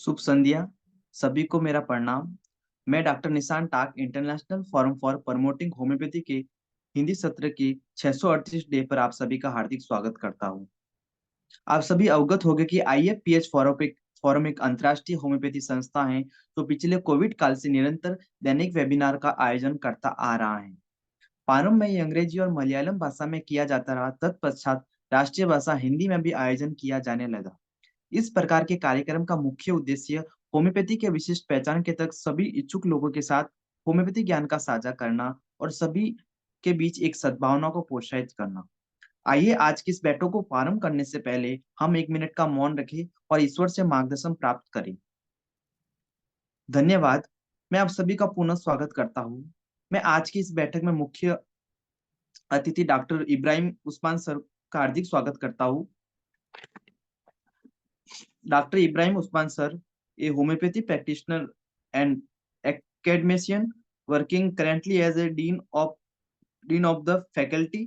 शुभ संध्या। सभी को मेरा प्रणाम। मैं doctor Nishan Tak international forum for promoting homoeopathy के हिंदी सत्र की 638 डे पर आप सभी का हार्दिक स्वागत करता हूं। आप सभी अवगत होंगे कि IFPH फोरम एक अंतर्राष्ट्रीय होम्योपैथी संस्था है जो पिछले कोविड काल से निरंतर दैनिक वेबिनार का आयोजन करता आ रहा है। प्रारंभ में ये अंग्रेजी और मलयालम भाषा में किया जाता रहा, तत्पश्चात राष्ट्रीय भाषा हिंदी में भी आयोजन किया जाने लगा। इस प्रकार के कार्यक्रम का मुख्य उद्देश्य होम्योपैथी के विशिष्ट पहचान के तक सभी इच्छुक लोगों के साथ होम्योपैथी ज्ञान का साझा करना और सभी के बीच एक सद्भावना को प्रोत्साहित करना। आइए आज की इस बैठक को प्रारंभ करने से पहले हम 1 मिनट का मौन रखें और ईश्वर से मार्गदर्शन प्राप्त करें। धन्यवाद। मैं आप सभी का पुनः स्वागत करता हूँ। मैं आज की इस बैठक में मुख्य अतिथि डॉक्टर इब्राहिम उस्मान सर का हार्दिक स्वागत करता हूँ। Dr. Ibrahim Usman sir, a homeopathy practitioner and academician working currently as a dean of the Faculty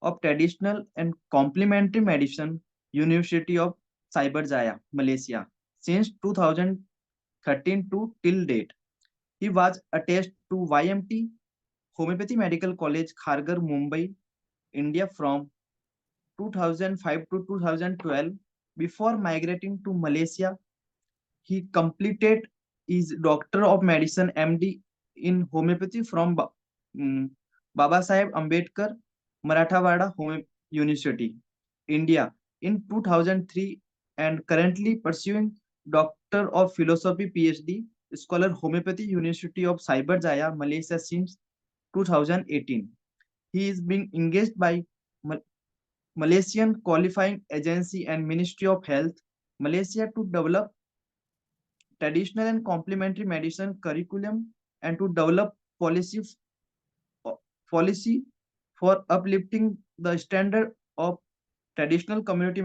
of Traditional and Complementary Medicine, University of Cyberjaya, Malaysia, since 2013 to till date. He was attached to YMT Homeopathy Medical College, Kharghar, Mumbai, India from 2005 to 2012. Before migrating to Malaysia, he completed his Doctor of Medicine (MD) in homeopathy from Baba Saheb Ambedkar Marathwada University, India in 2003 and currently pursuing Doctor of Philosophy PhD, Scholar Homeopathy University of Cyberjaya, Malaysia since 2018. He is being engaged by Malaysian Qualifying Agency and Ministry of Health, Malaysia to develop traditional and complementary medicine curriculum and to develop policy for uplifting the standard of traditional community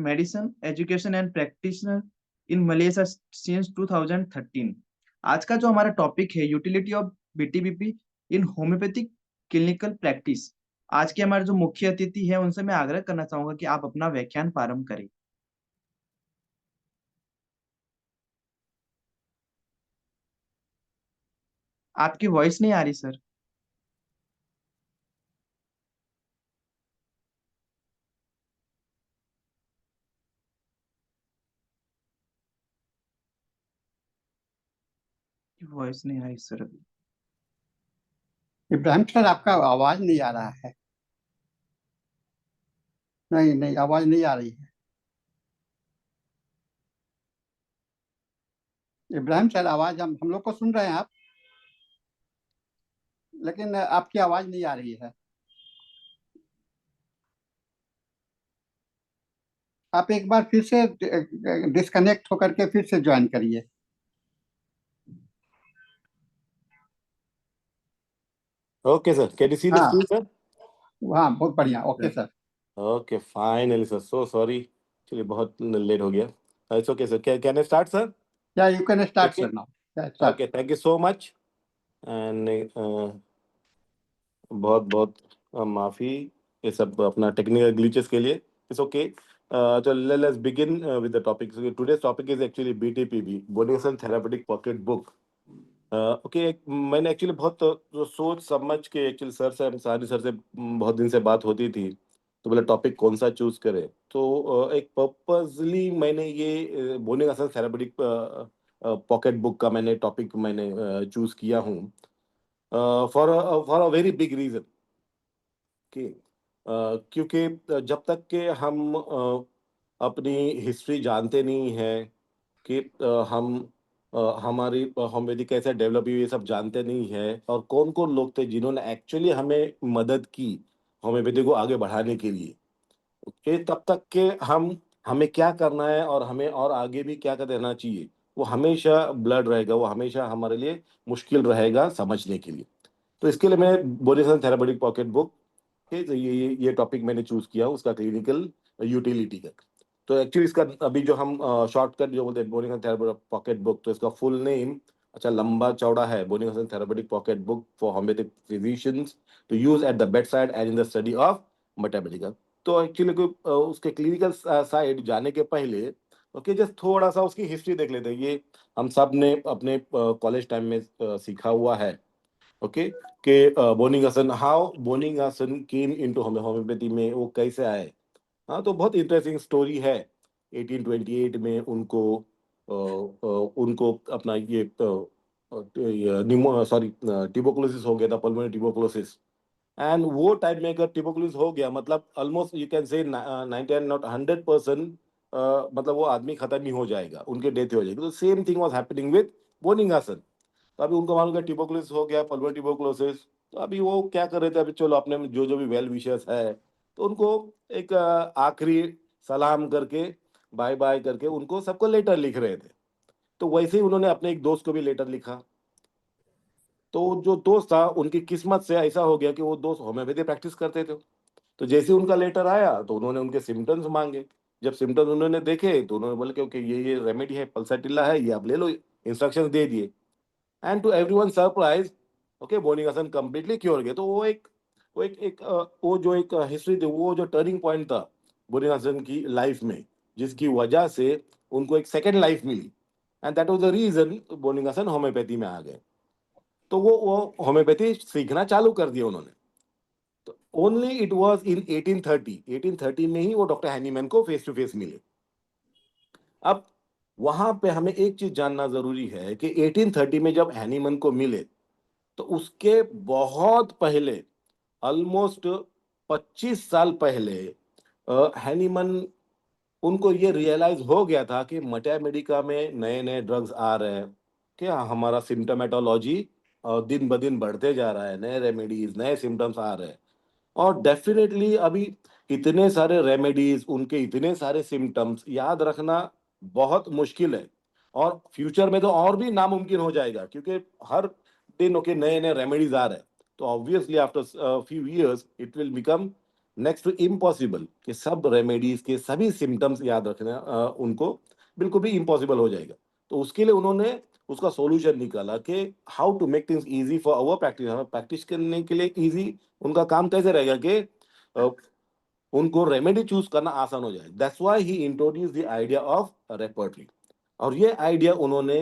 medicine education and practitioner in Malaysia since 2013. आज का जो हमारा topic है utility of BTBP in homeopathic clinical practice. आज के हमारे जो मुख्य अतिथि है उनसे मैं आग्रह करना चाहूंगा कि आप अपना व्याख्यान प्रारंभ करें। आपकी वॉइस नहीं आ रही सर। वॉइस नहीं आ रही सर अभी। इब्राहिम सर, आपका आवाज नहीं आ रहा है। नहीं नहीं, आवाज नहीं आ रही है। इब्राहिम सर, आवाज हम लोग को सुन रहे हैं आप, लेकिन आपकी आवाज नहीं आ रही है। आप एक बार फिर से डिस्कनेक्ट होकर के फिर से ज्वाइन करिए। Okay, sir. Can you see the हाँ screen, sir? हाँ, बहुत बढ़िया। Okay sir. Okay, finally, sir. So sorry. चलिए बहुत लेट हो गया. It's okay, sir. Can I start, sir? या you can start Okay. Sir now. Okay. Thank you so much. And बहुत बहुत माफी ये सब अपना टेक्निकल ग्लिचेस के लिए. It's okay. So let's begin with the topic. So today's topic is actually BTPB, Bodhisattva Therapeutic Pocket Book. Okay मैंने actually बहुत सोच समझ के एक्चुअली सारी सर से बहुत दिन से बात होती थी, तो बोले टॉपिक कौन सा चूज करें, तो एक पर्पसली मैंने ये बोनिंग असल थेरापेटिक पॉकेट बुक का मैंने टॉपिक मैंने चूज किया हूँ for for a very big reason कि क्योंकि जब तक के हम अपनी हिस्ट्री जानते नहीं है कि हम हमारी होम्योपैथी कैसे डेवलप हुई ये सब जानते नहीं है, और कौन कौन लोग थे जिन्होंने एक्चुअली हमें मदद की होम्योपैथी को आगे बढ़ाने के लिए, कि तब तक के हमें क्या करना है और हमें और आगे भी क्या कर देना चाहिए, वो हमेशा ब्लड रहेगा, वो हमेशा हमारे लिए मुश्किल रहेगा समझने के लिए. तो इसके लिए मैं बोलिसन थेरापेटिक पॉकेट बुक के ये टॉपिक मैंने चूज किया उसका क्लिनिकल यूटिलिटी का. तो एक्चुअली इसका अभी जो हम शॉर्टकट जो बोलते हैं बोनिंग थेरापेटिक पॉकेट बुक, तो इसका फुल नेम अच्छा लंबा चौड़ा है, Boenning therapeutic pocket book for homeopathic physicians to use at the bed side and in the study of mathematical. तो एक्चुअली उसके क्लिनिकल साइड जाने के पहले ओके, जस्ट थोड़ा सा उसकी हिस्ट्री देख लेते हैं। ये हम सब ने अपने कॉलेज टाइम में सीखा हुआ है। ओके, कि बोनिंगसन, हाउ बोनिंगसन केम इनटू होम्योपैथी में, वो कैसे आए। हाँ, तो बहुत इंटरेस्टिंग स्टोरी है। 1828 में उनको अपना ये सॉरी ट्यूबरकुलोसिस हो गया था, पल्मोनरी ट्यूबरकुलोसिस। एंड वो टाइम में अगर ट्यूबरकुलोसिस हो गया, मतलब almost you can say 90 not 100%, मतलब वो आदमी खत्म ही हो जाएगा, उनकी डेथ हो जाएगी। तो same thing was happening with Boenninghausen. तो अभी उनको मालूम है ट्यूबरकुलोसिस हो गया, पल्मोनरी ट्यूबरकुलोसिस। तो अभी वो क्या कर रहे थे, अभी चलो अपने में जो भी वेल विशर्स है, तो उनको एक आखिरी सलाम करके, बाय बाय करके, उनको सबको लेटर लिख रहे थे। तो वैसे ही उन्होंने अपने एक दोस्त को भी लेटर लिखा। तो जो दोस्त था, उनकी किस्मत से ऐसा हो गया कि वो दोस्त होम्योपैथी प्रैक्टिस करते थे। तो जैसे ही उनका लेटर आया, तो उन्होंने उनके सिम्टम्स मांगे। जब सिम्टम्स उन्होंने देखे, तो उन्होंने बोले कि ओके, ये रेमेडी है, पल्साटिल्ला है, ये आप ले लो। इंस्ट्रक्शंस दे दिए। And to everyone surprise, okay, Boenninghausen completely cure गए। तो वो जो एक हिस्ट्री थी, वो जो टर्निंग पॉइंट था बोनिंगसन की लाइफ में, जिसकी वजह से उनको एक सेकेंड लाइफ मिली। And that was the reason Boenninghausen homoeopathy में आ गए। तो वो होम्योपैथी सीखना चालू कर दिया उन्होंने। तो ओनली इट वाज इन 1830 में ही वो डॉक्टर हैनीमैन को फेस टू फेस मिले। अब वहां पे हमें एक चीज जानना जरूरी है कि 1830 में जब हैनीमैन को मिले, तो उसके बहुत पहले, ऑलमोस्ट 25 साल पहले, हैनीमन, उनको ये रियलाइज हो गया था कि मटेमेडिका में नए नए ड्रग्स आ रहे हैं, क्या हमारा सिम्टोमेटोलॉजी दिन ब दिन बढ़ते जा रहा है, नए रेमेडीज, नए सिम्टम्स आ रहे हैं। और डेफिनेटली अभी इतने सारे रेमेडीज, उनके इतने सारे सिम्टम्स याद रखना बहुत मुश्किल है। और फ्यूचर में तो और भी नामुमकिन हो जाएगा, क्योंकि हर दिन ओके नए नए रेमेडीज आ रहे हैं। तो obviously after few years it will become next to impossible कि सब रेमेडीज के सभी सिम्टम्स याद रखना उनको बिल्कुल भी इम्पॉसिबल हो जाएगा। तो उसके लिए उन्होंने उसका सॉल्यूशन निकाला कि how to make things easy for our practice, हमें प्रैक्टिस करने के लिए इजी उनका काम कैसे रहेगा कि अ, उनको रेमेडी चूज करना आसान हो जाए। That's why he introduce the idea of repertory. और ये आइडिया उन्होंने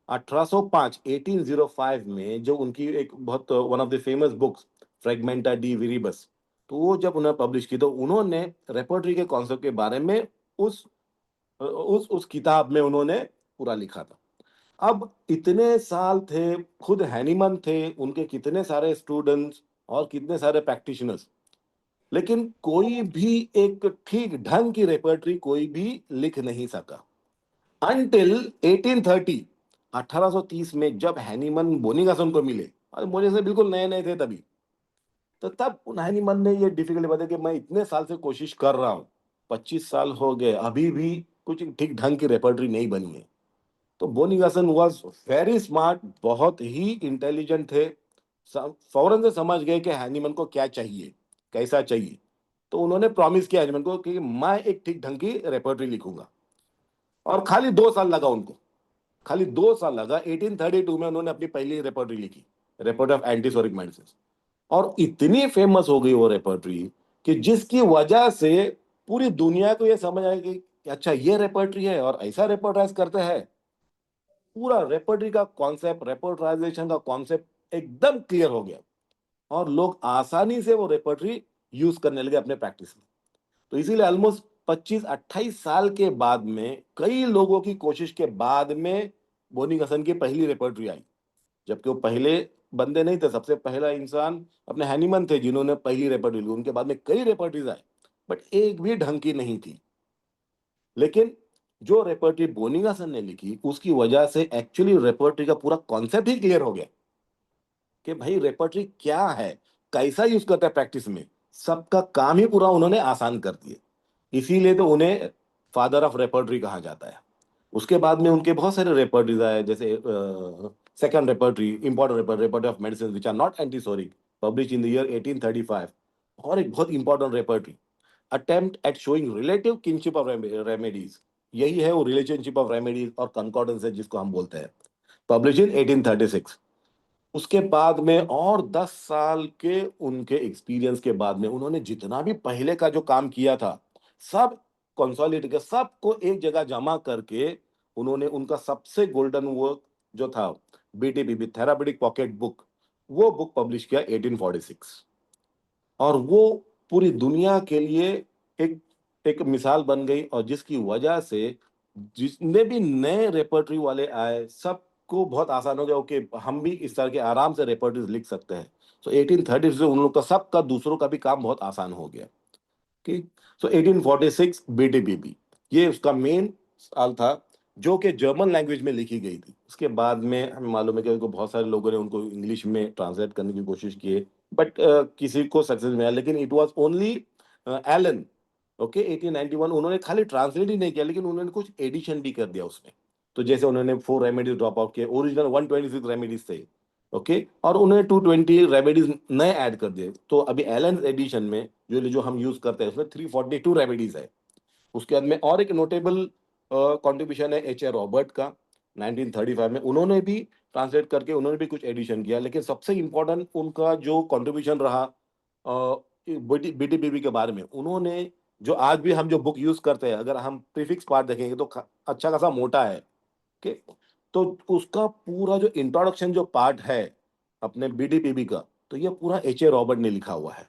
1805 में, जो उनकी एक बहुत one of the famous books Fragmenta de Viribus, तो वो जब उन्होंने पब्लिश की, तो उन्होंने रेपर्टरी के कॉन्सेप्ट के बारे में उस किताब में उन्होंने पूरा लिखा था। अब इतने साल थे, खुद हैनीमन थे, उनके कितने सारे स्टूडेंट्स और कितने सारे प्रैक्टिशनर्स, लेकिन कोई भी एक ठीक ढंग की रेपर्टरी कोई भी लिख नहीं सका अनटिल 1830। 1830 में जब हैनीमन बोनिंगसन को मिले, और बोनिंगसन बिल्कुल नए नए थे तभी, तो तब हैनीमन ने ये डिफिकल्टी बताया कि मैं इतने साल से कोशिश कर रहा हूँ, 25 साल हो गए, अभी भी कुछ ठीक ढंग की रेपर्टरी नहीं बनी है। तो बोनिंगसन वाज वेरी स्मार्ट, बहुत ही इंटेलिजेंट थे। फौरन से समझ गए कि हैनीमन को क्या चाहिए, कैसा चाहिए। तो उन्होंने प्रॉमिस किया हैनीमन को कि मैं एक ठीक ढंग की रेपर्टरी लिखूंगा। और खाली 2 साल लगा उनको, खाली 2 साल लगा। 1832 में उन्होंने अपनी पहली रेपर्टरी लिखी, रेपर्टरी ऑफ एंटीसोरिक मेडिसिन। और इतनी फेमस हो गई वो रेपर्टरी कि जिसकी वजह से पूरी दुनिया को ये समझ आया कि अच्छा ये रेपर्टरी है और ऐसा रेपर्टराइज करते हैं। पूरा रेपर्टरी का कॉन्सेप्ट, रेपर्टराइजेशन का कॉन्सेप्ट एकदम क्लियर हो गया, और लोग आसानी से वो रेपर्टरी यूज करने लगे अपने प्रैक्टिस में। तो इसीलिए ऑलमोस्ट 25-28 साल के बाद में, कई लोगों की कोशिश के बाद में, बोनिंगसन की पहली रेपर्टरी आई। जबकि वो पहले बंदे नहीं थे, सबसे पहला इंसान अपने हैनीमन थे जिन्होंने पहली रेपर्टरी ली। उनके बाद में कई रेपर्टरीज आए, बट एक भी ढंग की नहीं थी। लेकिन जो रेपर्टरी बोनिंगसन ने लिखी, उसकी वजह से एक्चुअली रेपर्टरी का पूरा कॉन्सेप्ट ही क्लियर हो गया कि भाई रेपर्टरी क्या है, कैसा यूज करता है प्रैक्टिस में। सबका काम ही पूरा उन्होंने आसान कर दिया। इसीलिए तो उन्हें फादर ऑफ रेपर्टरी कहा जाता है। उसके बाद में उनके बहुत सारे रेपर्टरीज आए, जैसे second repertory, important repertory of medicine which are not antipsoric, publish in the year 1835। और एक बहुत important repertory, attempt at showing relative kinship of remedies. यही है वो रिलेशनशिप ऑफ रेमेडीज और कंकॉर्डेंस है जिसको हम बोलते हैं, पब्लिश इन 1836। उसके बाद में और 10 साल के उनके एक्सपीरियंस के बाद में, उन्होंने जितना भी पहले का जो काम किया था, सब कंसोलिडेट कर सबको एक जगह जमा करके उन्होंने उनका सबसे गोल्डन वर्क जो था बीटीपीबी थेरापेटिक पॉकेट बुक, वो बुक पब्लिश किया 1846 और वो पूरी दुनिया के लिए एक एक मिसाल बन गई और जिसकी वजह से जितने भी नए रेपर्टरी वाले आए सबको बहुत आसान हो गया। ओके, हम भी इस तरह के आराम से रेपर्टरीज लिख सकते हैं। सो 1830 से उन लोग का सबका दूसरों का भी काम बहुत आसान हो गया। ठीक, सो 1846 बीटीपीबी ये उसका मेन साल था जो कि जर्मन लैंग्वेज में लिखी गई थी। उसके बाद में हमें मालूम है कि उनको बहुत सारे लोगों ने उनको इंग्लिश में ट्रांसलेट करने की कोशिश की बट किसी को सक्सेस मिला, लेकिन it was only Allen, okay, 1891 उन्होंने खाली ट्रांसलेट ही नहीं किया लेकिन उन्होंने कुछ एडिशन भी कर दिया उसमें। तो जैसे उन्होंने 4 रेमेडीज ड्रॉप आउट किए, ओरिजिनल 126 रेमेडीज थे, ओके, और उन्होंने 220 रेमेडीज नए ऐड कर दिए। तो अभी एलन एडिशन में जो हम यूज करते हैं उसमें 342 रेमेडीज है। उसके बाद में और एक नोटेबल कंट्रीब्यूशन है एच ए रॉबर्ट का 1935 में, उन्होंने भी ट्रांसलेट करके उन्होंने भी कुछ एडिशन किया। लेकिन सबसे इंपॉर्टेंट उनका जो कंट्रीब्यूशन रहा बीटीपीबी के बारे में, उन्होंने जो आज भी हम जो बुक यूज करते हैं अगर हम प्रीफिक्स पार्ट देखेंगे तो अच्छा खासा मोटा है कि तो उसका पूरा जो इंट्रोडक्शन जो पार्ट है अपने बीटीपीबी का, तो ये पूरा एच ए रॉबर्ट ने लिखा हुआ है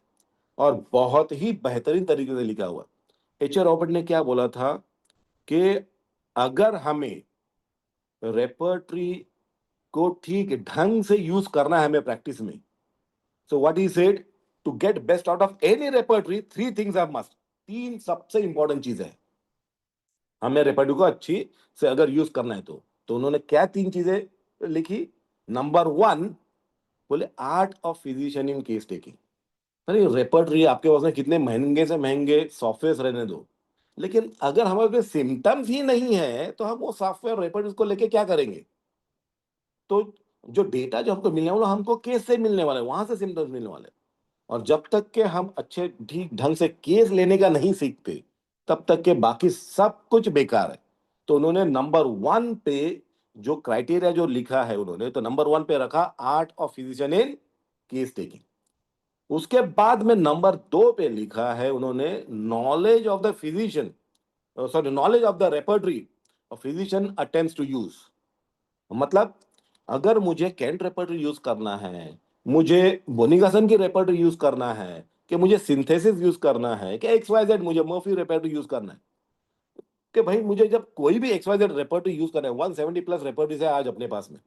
और बहुत ही बेहतरीन तरीके से लिखा हुआ है। एच ए रॉबर्ट ने क्या बोला था कि अगर हमें रेपर्टरी को ठीक ढंग से यूज करना है हमें प्रैक्टिस में, so what he said, to get best out of any repertory 3 things are must. 3 सबसे इंपॉर्टेंट चीजें हैं हमें रेपर्टरी को अच्छी से अगर यूज करना है तो उन्होंने क्या 3 चीजें लिखी। नंबर 1 बोले art of physician in case taking. अरे रेपर्टरी आपके पास में कितने महंगे से महंगे सॉफ्टवेयर रहने दो, लेकिन अगर हमारे पास सिम्टम्स ही नहीं है तो हम वो सॉफ्टवेयर रेपर्टरीज को लेके क्या करेंगे। तो जो डेटा जो हमको मिलने वाला हमको केस से मिलने वाला है, वहां से सिम्टम्स मिलने वाले हैं। और जब तक के हम अच्छे ठीक ढंग से केस लेने का नहीं सीखते तब तक के बाकी सब कुछ बेकार है। तो उन्होंने नंबर 1 पे जो क्राइटेरिया जो लिखा है उन्होंने, तो नंबर 1 पे रखा art of physician in case taking. उसके बाद में नंबर 2 पे लिखा है उन्होंने knowledge of the physician, sorry knowledge of the repertory physician attempts to use. मतलब अगर मुझे कैंट रेपर्टरी यूज करना है, मुझे बोनिगासन की रेपर्टरी यूज करना है, कि मुझे सिंथेसिस यूज करना है, कि XYZ मुझे मर्फी रेपर्टरी यूज करना है, कि भाई मुझे जब कोई भी XYZ रेपर्टरी यूज करना है, 170 प्लस रेपर्टरीज है आज अपने पास में,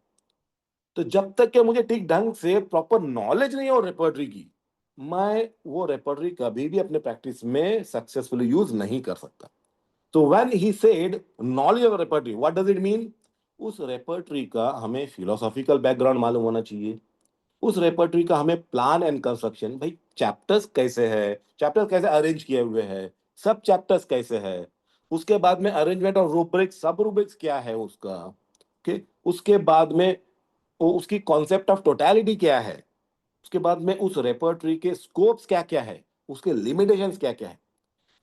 तो जब तक कि मुझे ठीक ढंग से प्रॉपर नॉलेज नहीं हो रेपर्टरी की, मैं वो रेपर्टरी कभी भी अपने प्रैक्टिस में सक्सेसफुली यूज नहीं कर सकता। तो when he said knowledge of repertory, what does it mean, उस रेपर्टरी का हमें फिलोसॉफिकल बैकग्राउंड मालूम होना चाहिए। उस रेपर्टरी का हमें प्लान एंड कंस्ट्रक्शन, भाई चैप्टर्स कैसे है, चैप्टर्स कैसे अरेंज किए हुए हैं, सब चैप्टर्स कैसे है, उसके बाद में arrangement of rubrics, sub rubrics क्या है उसका, ओके, उसके बाद में उसकी कॉन्सेप्ट ऑफ टोटलिटी क्या है, उसके बाद में उस रेपर्टरी के स्कोप्स क्या क्या है, उसके लिमिटेशंस क्या क्या है।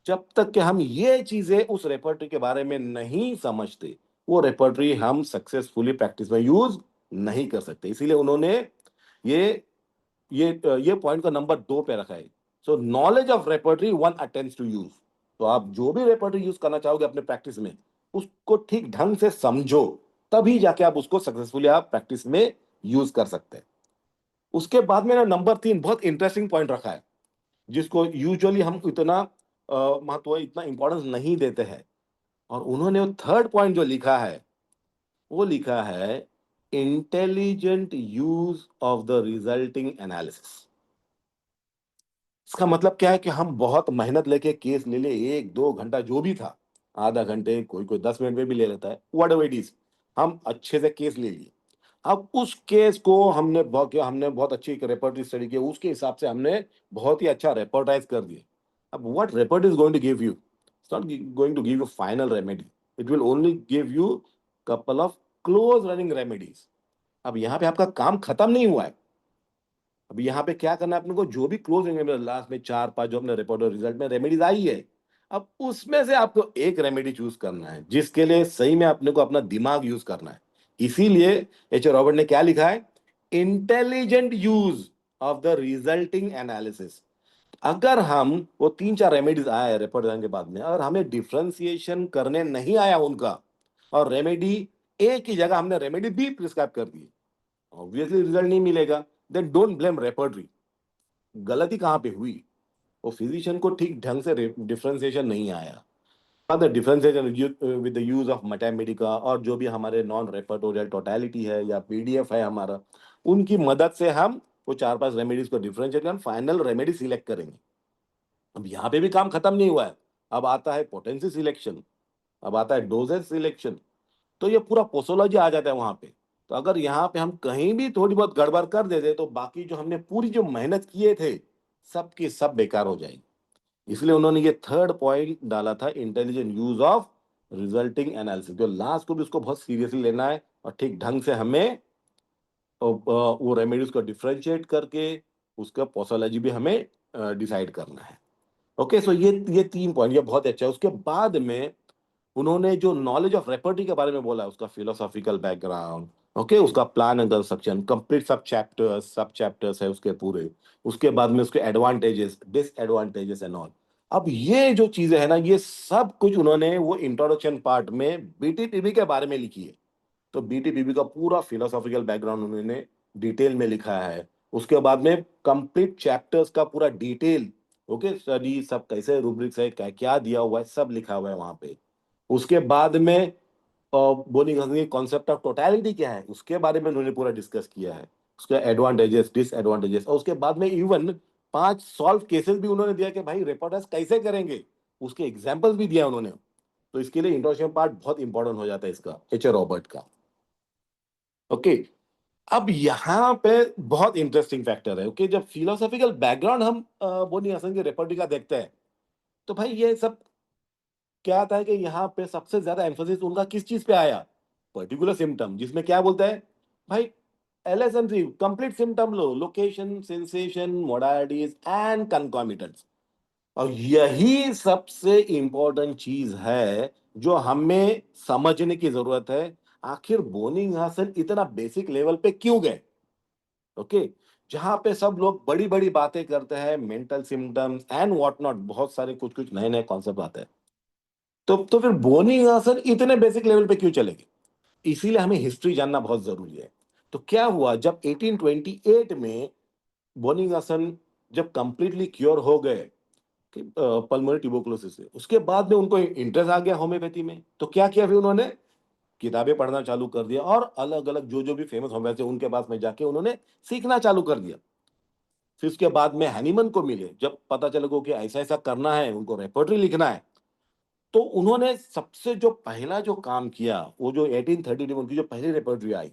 जब तक कि हम ये चीजें उस रेपर्टरी के बारे में नहीं समझते, वो रेपर्टरी हम सक्सेसफुली प्रैक्टिस में यूज नहीं कर सकते। इसीलिए उन्होंने ये ये पॉइंट का नंबर 2 पे रखा है। So knowledge of repertory 1 attempts to use. तो आप जो भी रेपर्टरी यूज करना चाहोगे अपने प्रैक्टिस में, उसको ठीक ढंग से समझो, तभी जाके आप उसको सक्सेसफुली आप प्रैक्टिस में यूज कर सकते हैं। उसके बाद में ना नंबर 3 बहुत इंटरेस्टिंग पॉइंट रखा है जिसको यूजुअली हम इतना महत्व, इतना इंपॉर्टेंस नहीं देते हैं। और उन्होंने थर्ड पॉइंट जो लिखा है वो लिखा है intelligent use of the resulting analysis. इसका मतलब क्या है कि हम बहुत मेहनत लेके केस ले ले, 1-2 घंटा जो भी था, आधा घंटे, कोई कोई 10 मिनट में भी ले लेता है, व्हाटएवर इट इज, हम अच्छे से केस ले लिए। अब उस केस को हमने बहुत अच्छी रेपर्टरी स्टडी की, उसके हिसाब से हमने बहुत ही अच्छा रेपर्टाइज कर दिया। अब what repertory is going to give you, it's not going to give you final remedy, it will only give you couple of close running remedies. अब यहाँ पे आपका काम खत्म नहीं हुआ है। अब यहाँ पे क्या करना है अपने को, जो भी क्लोज रेमेडी लास्ट में 4-5 जो अपने रिपोर्ट और रिजल्ट में रेमेडीज आई है, अब उसमें से आपको एक रेमेडी चूज करना है जिसके लिए सही में अपने को अपना दिमाग यूज करना है। इसीलिए एच रॉबर्ट ने क्या लिखा है, intelligent use of the resulting analysis. अगर हम वो 3-4 रेमेडीज आए रेपर के बाद में, अगर हमें डिफ्रेंसिएशन करने नहीं आया उनका, और रेमेडी ए की जगह हमने रेमेडी बी प्रिस्क्राइब कर दी, ऑब्वियसली रिजल्ट नहीं मिलेगा। Then don't blame repertory. गलती कहाँ पे हुई? वो फिजिशियन को ठीक ढंग से डिफ्रेंसिएशन नहीं आया। The differentiation with the use of Mathematica, और जो भी हमारे नॉन रेपर्टोरियल टोटलिटी है या पीडीएफ है हमारा, उनकी मदद से हम वो 4-5 रेमेडीज को डिफरेंशिएट कर फाइनल रेमेडी सिलेक्ट करेंगे। अब यहाँ पे भी काम खत्म नहीं हुआ है। अब आता है पोटेंसी सिलेक्शन, अब आता है डोजेज सिलेक्शन। तो ये पूरा पोसोलॉजी आ जाता है वहां पे। तो अगर यहाँ पे हम कहीं भी थोड़ी बहुत गड़बड़ कर देते तो बाकी जो हमने पूरी जो मेहनत किए थे सब की सब बेकार हो जाएगी। इसलिए उन्होंने ये थर्ड पॉइंट डाला था, intelligent use of resulting analysis. जो लास्ट को भी उसको बहुत सीरियसली लेना है और ठीक ढंग से हमें वो रेमेडीज को डिफरेंशिएट करके उसका पोसोलॉजी भी हमें डिसाइड करना है। ओके, सो ये 3 पॉइंट, ये बहुत अच्छा है। उसके बाद में उन्होंने जो नॉलेज ऑफ रेपर्टी के बारे में बोला, उसका फिलोसॉफिकल बैकग्राउंड, ओके, उसका प्लान एंड कंस्ट्रक्शन, कंप्लीट सब चैप्टर्स है उसके पूरे। उसके बाद में उसके एडवांटेजेस, डिसएडवांटेजेस एंड ऑल। अब ये जो चीजें है ना, ये सब कुछ उन्होंने वो इंट्रोडक्शन पार्ट में बीटीपीबी के बारे में लिखी है। तो बीटीपीबी का पूरा फिलोसॉफिकल बैकग्राउंड उन्होंने डिटेल में लिखा है। उसके बाद में कंप्लीट चैप्टर्स का पूरा डिटेल, ओके, स्टडी सब कैसे रूब्रिक्स है, क्या क्या दिया हुआ है, सब लिखा हुआ है वहां पे। उसके बाद में बोलिंग कॉन्सेप्ट ऑफ टोटलिटी क्या है, उसके बारे में उन्होंने पूरा डिस्कस किया है, उसके एडवांटेजेस डिसएडवांटेजेस। और उसके बाद में इवन 5 सॉल्व केसेस भी उन्होंने दिया कि भाई रिपोर्टर्स कैसे करेंगे, उसके एग्जाम्पल्स भी दिया उन्होंने। तो इसके लिए इंट्रोडक्शन पार्ट बहुत इंपॉर्टेंट हो जाता है इसका, एच ए रॉबर्ट का। ओके, अब यहाँ पे बहुत इंटरेस्टिंग फैक्टर है। ओके, जब फिलोसॉफिकल बैकग्राउंड हम बोनी हसन के रेपर्टी का देखते हैं, तो भाई ये सब क्या आता है कि यहाँ पे सबसे ज्यादा एम्फोसिस उनका किस चीज पे आया? पर्टिकुलर सिम्टम, जिसमें क्या बोलता है भाई, LSMC कंप्लीट सिम्टम लो, location, sensation, modalities and concomitants. और यही सबसे इंपॉर्टेंट चीज है जो हमें समझने की जरूरत है। आखिर बोनिंगहसन इतना बेसिक लेवल पे क्यों गए? ओके, जहां पे सब लोग बड़ी बड़ी बातें करते हैं, mental symptoms and what not, बहुत सारे कुछ कुछ नए नए कॉन्सेप्ट आते हैं। तो फिर बोनिंगहसन इतने बेसिक लेवल पे क्यों चलेंगे? इसीलिए हमें हिस्ट्री जानना बहुत जरूरी है। तो क्या हुआ जब 1828 में बोनिंगहसन जब कंप्लीटली क्योर हो गए पल्मोनरी ट्यूबरकुलोसिस से, उसके बाद में उनको इंटरेस्ट आ गया होम्योपैथी में। तो क्या किया फिर उन्होंने? किताबें पढ़ना चालू कर दिया और अलग अलग जो जो भी फेमस होम्योपैथ थे उनके पास में जाके उन्होंने सीखना चालू कर दिया। फिर उसके बाद में हैनीमन को मिले, जब पता चला कि ऐसा ऐसा करना है, उनको रेपर्टरी लिखना है, तो उन्होंने सबसे जो पहला जो काम किया, वो जो 1832 में उनकी जो पहली रेपर्टरी आई,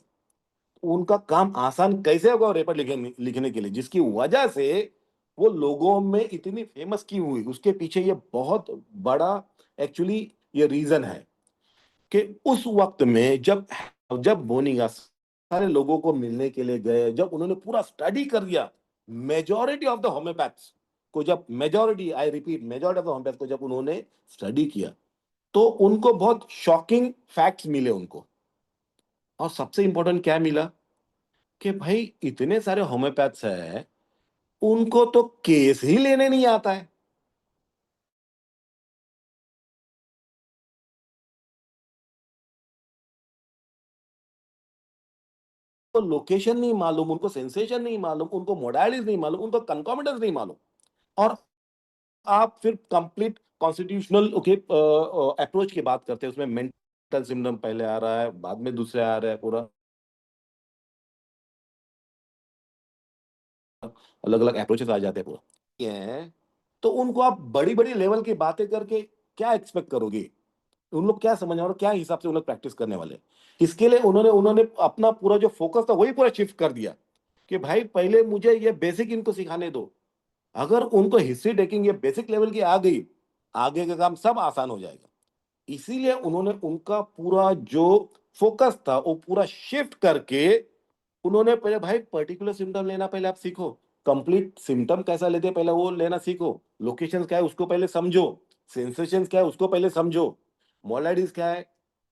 उनका काम आसान कैसे होगा रेपर लिखने के लिए, जिसकी वजह से वो लोगों में इतनी फेमस की हुई, उसके पीछे ये बहुत बड़ा एक्चुअली ये रीजन है कि उस वक्त में जब जब बोनिगा सारे लोगों को मिलने के लिए गए, जब उन्होंने पूरा स्टडी कर दिया मेजॉरिटी ऑफ द होम्योपैथ्स को, जब majority, I repeat, majority of the homeopath को जब उन्होंने स्टडी किया, तो उनको बहुत शॉकिंग फैक्ट्स मिले उनको। और सबसे इंपॉर्टेंट क्या मिला कि भाई इतने सारे होम्योपैथ्स हैं, उनको तो केस ही लेने नहीं आता है। तो लोकेशन नहीं मालूम, उनको सेंसेशन नहीं मालूम, उनको मोडालिटीज नहीं मालूम, उनको कंकॉमिटेंस नहीं मालूम। और आप फिर कंप्लीट कॉन्स्टिट्यूशनल ओके अप्रोच की बात करते हैं, उसमें मेंटल सिम्टम पहले आ रहा है, बाद में दूसरे आ रहा है, पूरा अलग अलग अप्रोचेस आ जाते हैं पूरा ये। तो उनको आप बड़ी बड़ी लेवल की बातें करके क्या एक्सपेक्ट करोगे? उन लोग क्या समझ और क्या हिसाब से उन लोग प्रैक्टिस करने वाले? इसके लिए उन्होंने उन्होंने अपना पूरा जो फोकस था वही पूरा शिफ्ट कर दिया कि भाई पहले मुझे ये बेसिक इनको सिखाने दो। अगर उनको हिस्ट्री टेकिंग ये बेसिक लेवल की आ गई, आगे का काम सब आसान हो जाएगा। इसीलिए उन्होंने उनका पूरा जो फोकस था वो पूरा शिफ्ट करके उन्होंने पहले भाई पर्टिकुलर सिम्टम लेना पहले आप सीखो, कंप्लीट सिम्टम कैसा लेते हैं पहले वो लेना सीखो, लोकेशन क्या है उसको पहले समझो, सेंसेशन क्या है उसको पहले समझो, मोलाइटिस क्या है,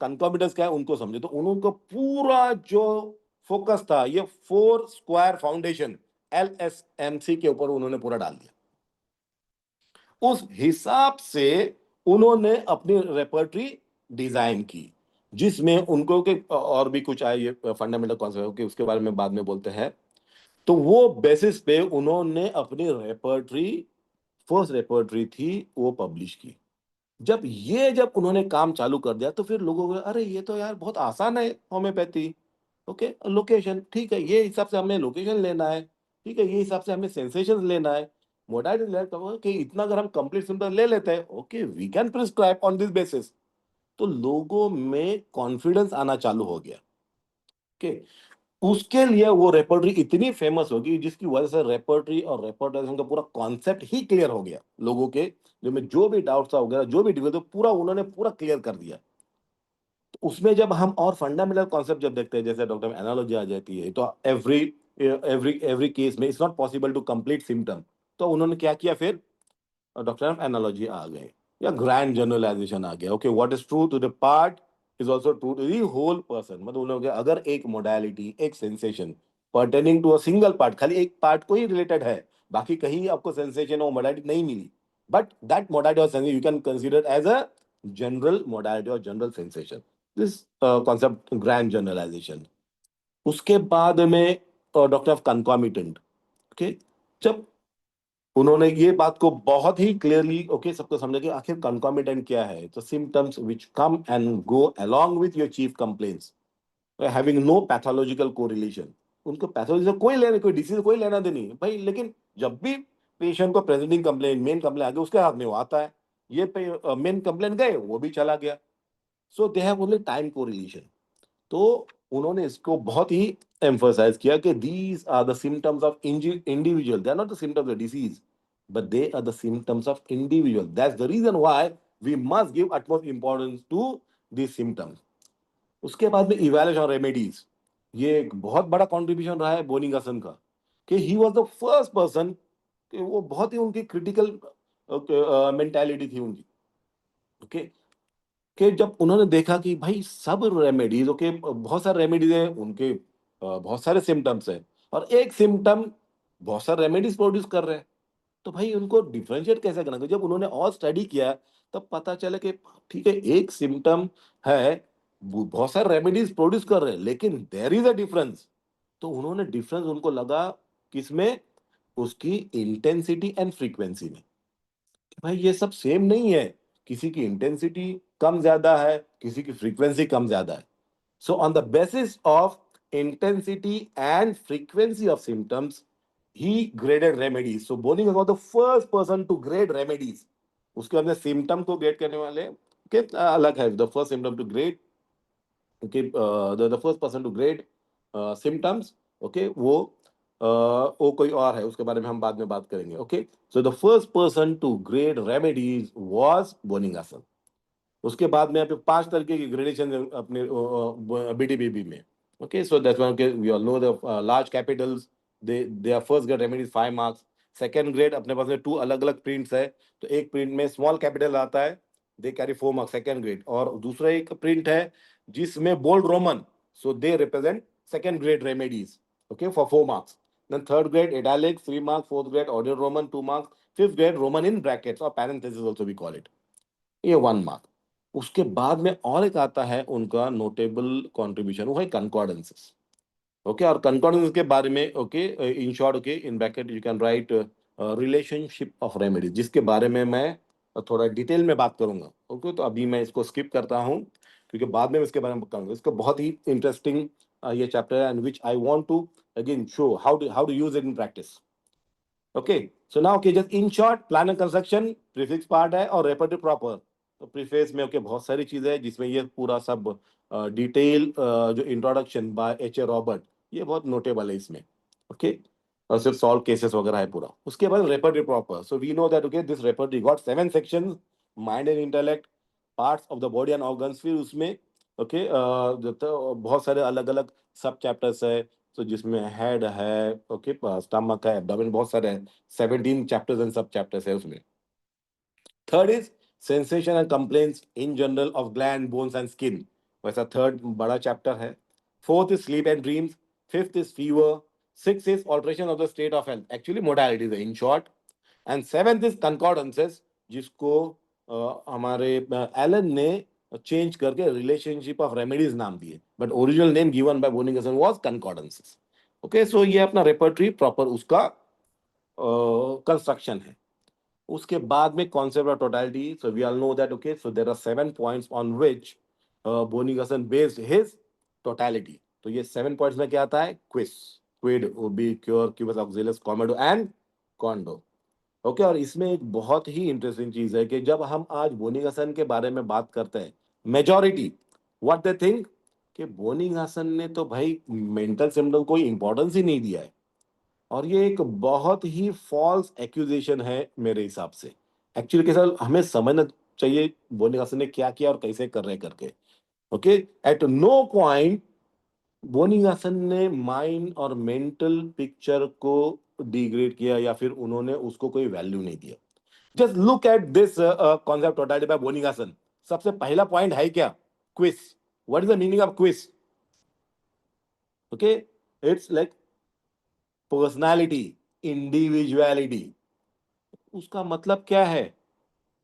कंकॉमिटेंस क्या है उनको समझो। तो उनको पूरा जो फोकस था ये 4 स्क्वायर फाउंडेशन LSMC के ऊपर उन्होंने पूरा डाल दिया। उस हिसाब से उन्होंने अपनी रेपर्टरी डिजाइन की, जिसमें उनको के और भी कुछ आए, ये फंडामेंटल कॉन्सेप्ट, उसके बारे में बाद में बोलते हैं। तो वो बेसिस पे उन्होंने अपनी रेपर्टरी, फर्स्ट रेपर्टरी थी वो पब्लिश की। जब उन्होंने काम चालू कर दिया तो फिर लोगों को, अरे ये तो यार बहुत आसान है होम्योपैथी। ओके, लोकेशन ठीक है, ये हिसाब से हमें लोकेशन लेना है, ठीक है, ये हिसाब से हमें सेंसेशन लेना है, मोडालिटी लेना है, तो कि इतना अगर हम कंप्लीट सिम्टम ले लेते हैं, okay we can prescribe on this basis. तो लोगों में कॉन्फिडेंस आना चालू हो गया। ओके, उसके लिए वो रेपर्टरी इतनी फेमस होगी जिसकी वजह से रेपर्टरी और रेपर्टाइजेशन का पूरा कॉन्सेप्ट ही क्लियर हो गया लोगों के, जो भी डाउट्स था वगैरह, जो भी डिफिकल्ट, तो पूरा उन्होंने पूरा क्लियर कर दिया। तो उसमें जब हम और फंडामेंटल कॉन्सेप्ट जब देखते हैं, जैसे डॉक्टर एनालॉजी आ जाती है, तो एवरी केस में it's not possible to complete symptom. तो उन्होंने क्या किया फिर, डॉक्टर ऑफ एनालॉजी आ गए, या ग्रैंड जनरलाइजेशन आ गया। Okay, what is true to the part is also true to the whole person. मतलब उन लोगों के अगर एक मोडालिटी, एक sensation pertaining to a single part, खाली एक पार्ट को ही रिलेटेड है, बाकी कहीं आपको सेंसेशन और मोडालिटी नहीं मिली, बट दैट मोडालिटी और sensation you can consider as a general modality और general sensation, this concept grand generalisation. उसके बाद में डॉक्टर ऑफ कंकॉमिटेंट। ओके, जब उन्होंने ये बात को बहुत ही क्लियरली ओके सबको समझा कि आखिर कंकॉमिटेंट क्या है, तो symptoms which come and go along with your chief complaints having no pathological correlation. उनको पैथोलॉजी से कोई लेना, कोई डिसीज कोई लेना देनी है भाई, लेकिन जब भी पेशेंट को प्रेजेंटिंग कंप्लेंट, मेन कंप्लेंट आगे उसके हाथ में वो आता है, ये मेन कंप्लेंट गए वो भी चला गया। So they have only time correlation. तो उन्होंने इसको बहुत ही एम्फसाइज किया कि these are the symptoms of individual, they are not the symptoms of disease, but they are the symptoms of individual. That's the reason why we must give utmost importance to this symptoms. उसके बाद में evaluation और remedies, ये एक बहुत बड़ा contribution रहा है बोनिंगसन का, कि he was the first person, कि वो बहुत ही उनकी क्रिटिकल मेंटालिटी थी उनकी। ओके, कि जब उन्होंने देखा कि भाई सब रेमेडीज, ओके बहुत सारे रेमेडीज है उनके, बहुत सारे सिम्टम्स है, और एक सिम्टम बहुत सारे रेमेडीज प्रोड्यूस कर रहे हैं, तो भाई उनको डिफरेंशिएट कैसे करना। तो जब उन्होंने और स्टडी किया तब पता चला कि ठीक है, एक सिम्टम है, बहुत सारे रेमेडीज प्रोड्यूस कर रहे हैं, लेकिन देयर इज अ डिफरेंस। तो उन्होंने डिफरेंस उनको लगा किसमें, उसकी इंटेंसिटी एंड फ्रीक्वेंसी में। भाई ये सब सेम नहीं है, किसी की इंटेंसिटी कम ज्यादा है, किसी की फ्रीक्वेंसी कम ज्यादा है। So on the basis of intensity and frequency of symptoms he graded remedies. So Boenning about the first person to grade remedies. उसके अंदर सिम्टम को ग्रेड करने वाले के अलग है, the first symptom to grade, okay the first person to grade symptoms, okay वो कोई और है, उसके बारे में हम बाद में बात करेंगे। Okay, so the first person to grade remedies was Boenninghausen. उसके बाद में यहाँ पे 5 तरीके की ग्रेडेशन अपने बीडीबीबी में। Okay, so that's why okay we all know the large capitals, they are first grade remedies 5 marks. Second grade अपने पास में 2 अलग अलग प्रिंट्स है, तो एक प्रिंट में स्मॉल कैपिटल आता है, they carry 4 marks second grade, और दूसरा एक प्रिंट है जिसमें bold roman, so they represent second grade remedies, okay for 4 marks. Then third grade italic 3 marks, fourth grade ordinal roman 2 marks, fifth grade roman in brackets और parenthesis also we call it, ये 1 mark. उसके बाद में और एक आता है उनका नोटेबल कंट्रीब्यूशन, वो है कंकॉर्डेंसेस। ओके, और कंकॉर्डेंस के बारे में okay in short, okay in bracket you can write relationship of remedies, जिसके बारे में मैं थोड़ा डिटेल में बात करूंगा। ओके, तो अभी मैं इसको स्किप करता हूं, क्योंकि बाद में इसके बारे में बताऊंगा। इसको बहुत ही इंटरेस्टिंग ये चैप्टर है, and which I want to again show how to use it in practice. Okay, so now okay just in short, plan and construction prefix part है, और रेपर्टरी प्रॉपर। तो प्रीफेस में ओके बहुत सारी चीजें हैं, जिसमें ये पूरा सब डिटेल जो introduction by H A Robert, ये बहुत नोटेबल है इसमें। ओके, और सिर्फ सॉल्व केसेस वगैरह है पूरा। उसके बाद repertory proper, so we know that okay this repertory got 7 sections, mind and intellect, parts of the body and organs, फिर उसमें ओके बहुत सारे अलग अलग सब चैप्टर्स है, तो जिसमें हेड है, ओके स्टमक है, एब्डोमेन, बहुत सारे हैं, 17 चैप्टर्स एंड सब चैप्टर्स है उसमें। Third is sensation and complaints in general of gland, bones and skin, वैसा थर्ड बड़ा चैप्टर है। Fourth is sleep and dreams, fifth is fever, six is alteration of the state of health, actually modalities है in short, and seventh is concordances, जिसको हमारे Elon ने change करके relationship of remedies नाम दिए, but original name given by Boenninghausen was concordances. Okay, so ये अपना repertory proper उसका कंस्ट्रक्शन है। उसके बाद में concept of totality, so we all know that okay, so there are 7 points on which Boenninghausen based his totality. तो ये 7 points में क्या आता है? क्विज, क्विड, ओबी, क्योर, क्यूबस, ऑक्सिलस, कॉमेडो एंड कॉन्डो। ओके, और इसमें एक बहुत ही इंटरेस्टिंग चीज है कि जब हम आज बोनिगसन के बारे में बात करते हैं, मेजॉरिटी व्हाट दे थिंक कि बोनिगसन ने तो भाई मेंटल सिम्टम को इंपॉर्टेंस ही नहीं दिया है, और ये एक बहुत ही फॉल्स एक्यूजेशन है मेरे हिसाब से। एक्चुअली कैसा हमें समझना चाहिए बोनिगसन ने क्या किया और कैसे कर रहे करके। Okay, eight no point Boenninghausen ने माइंड और मेंटल पिक्चर को डिग्रेड किया या फिर उन्होंने उसको कोई वैल्यू नहीं दिया। Just look at this concept totality by Boenninghausen. सबसे पहला पॉइंट है क्या? क्विज। What is the meaning of क्विज? Okay, it's like personality, individuality. उसका मतलब क्या है?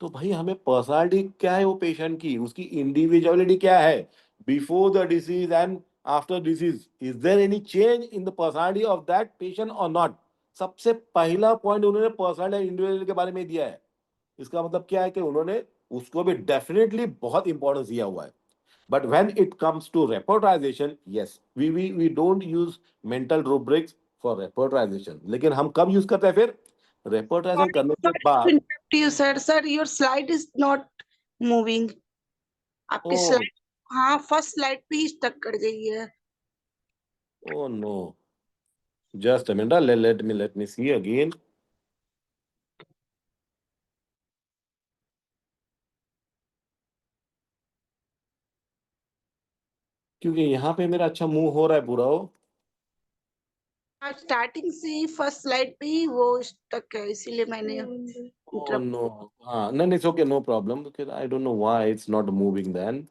तो भाई हमें पर्सनालिटी क्या है वो पेशेंट की, उसकी इंडिविजुअलिटी क्या है, before the disease and after disease, is there any change in the personality of that patient और नॉट। सबसे पहला पॉइंट उन्होंने पर्सनालिटी इंडिविजुअलिटी के बारे में दिया है। इसका मतलब क्या है कि उन्होंने उसको भी डेफिनेटली बहुत इंपॉर्टेंस दिया हुआ है। But when it comes to repertorisation, yes, we don't use mental rubrics for repertorisation. लेकिन हम कब यूज करते हैं फिर? रेपोर्टाइजेशन करने के Sorry to बाद। interrupt you, sir. Sir, your slide is not moving. आपकी ओ, स्लाइड, हाँ, फर्स्ट स्लाइड पे ही स्टक कर गई है। oh no. Just a minute. Let me see again. क्योंकि यहाँ पे मेरा अच्छा मूव हो रहा है पूरा। हो स्टार्टिंग से ही फर्स्ट स्लाइड पे ही वो स्टक है, इसीलिए मैंने interrupt नो, हाँ, नहीं, it's okay, no problem. I don't know why it's not moving then.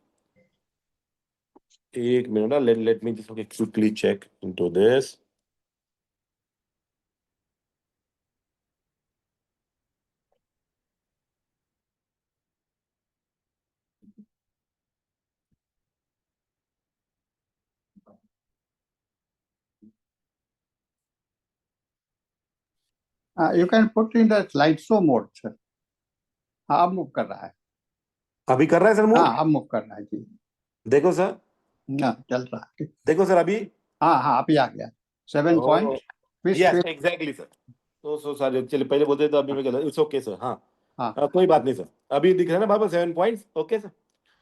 एक minute, let me just okay quickly check into this. You can put in the slideshow mode, sir. हाँ, अब move कर रहा है। अभी कर रहा है सर मूव? हाँ, अब मूव कर रहा है जी। देखो सर, हाँ, चल रहा है। देखो सर अभी। हाँ, अभी आ गया 7 पॉइंट। Yes, exactly sir. तो सर चलिए पहले बोलते तो अभी मैं कहता इट्स ओके सर। हाँ, हाँ, कोई बात नहीं सर, अभी दिख रहा है ना बाबा 7 points. Okay sir.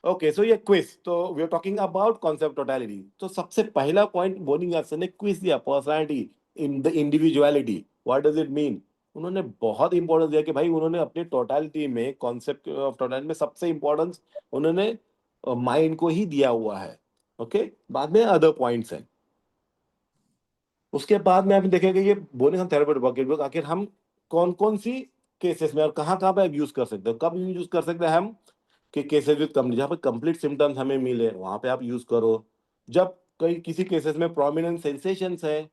Okay, so ये क्विज, तो we are talking about concept totality. तो सबसे पहला पॉइंट बोनिगसन ने क्विज दिया, personality in the individuality. What does it mean? उन्होंने बहुत इंपॉर्टेंस दिया कि भाई उन्होंने अपनी टोटलिटी में, कॉन्सेप्ट ऑफ टोटलिटी में सबसे इंपॉर्टेंस उन्होंने माइंड को ही दिया हुआ है। ओके, बाद में अदर पॉइंट्स हैं। उसके बाद में आप देखेंगे ये बोनिगसन थेरेप्यूटिक पॉकेट बुक, आखिर हम कौन कौन सी केसेस में और कहाँ कहाँ पे यूज कर सकते हैं, कब यूज कर सकते हैं हम? कि केसेस विद कंप्लीट, जहाँ पे कंप्लीट सिम्टम्स हमें मिले वहां पे आप यूज करो। जब कई किसी केसेस में प्रोमिनेंट सेंसेशंस है,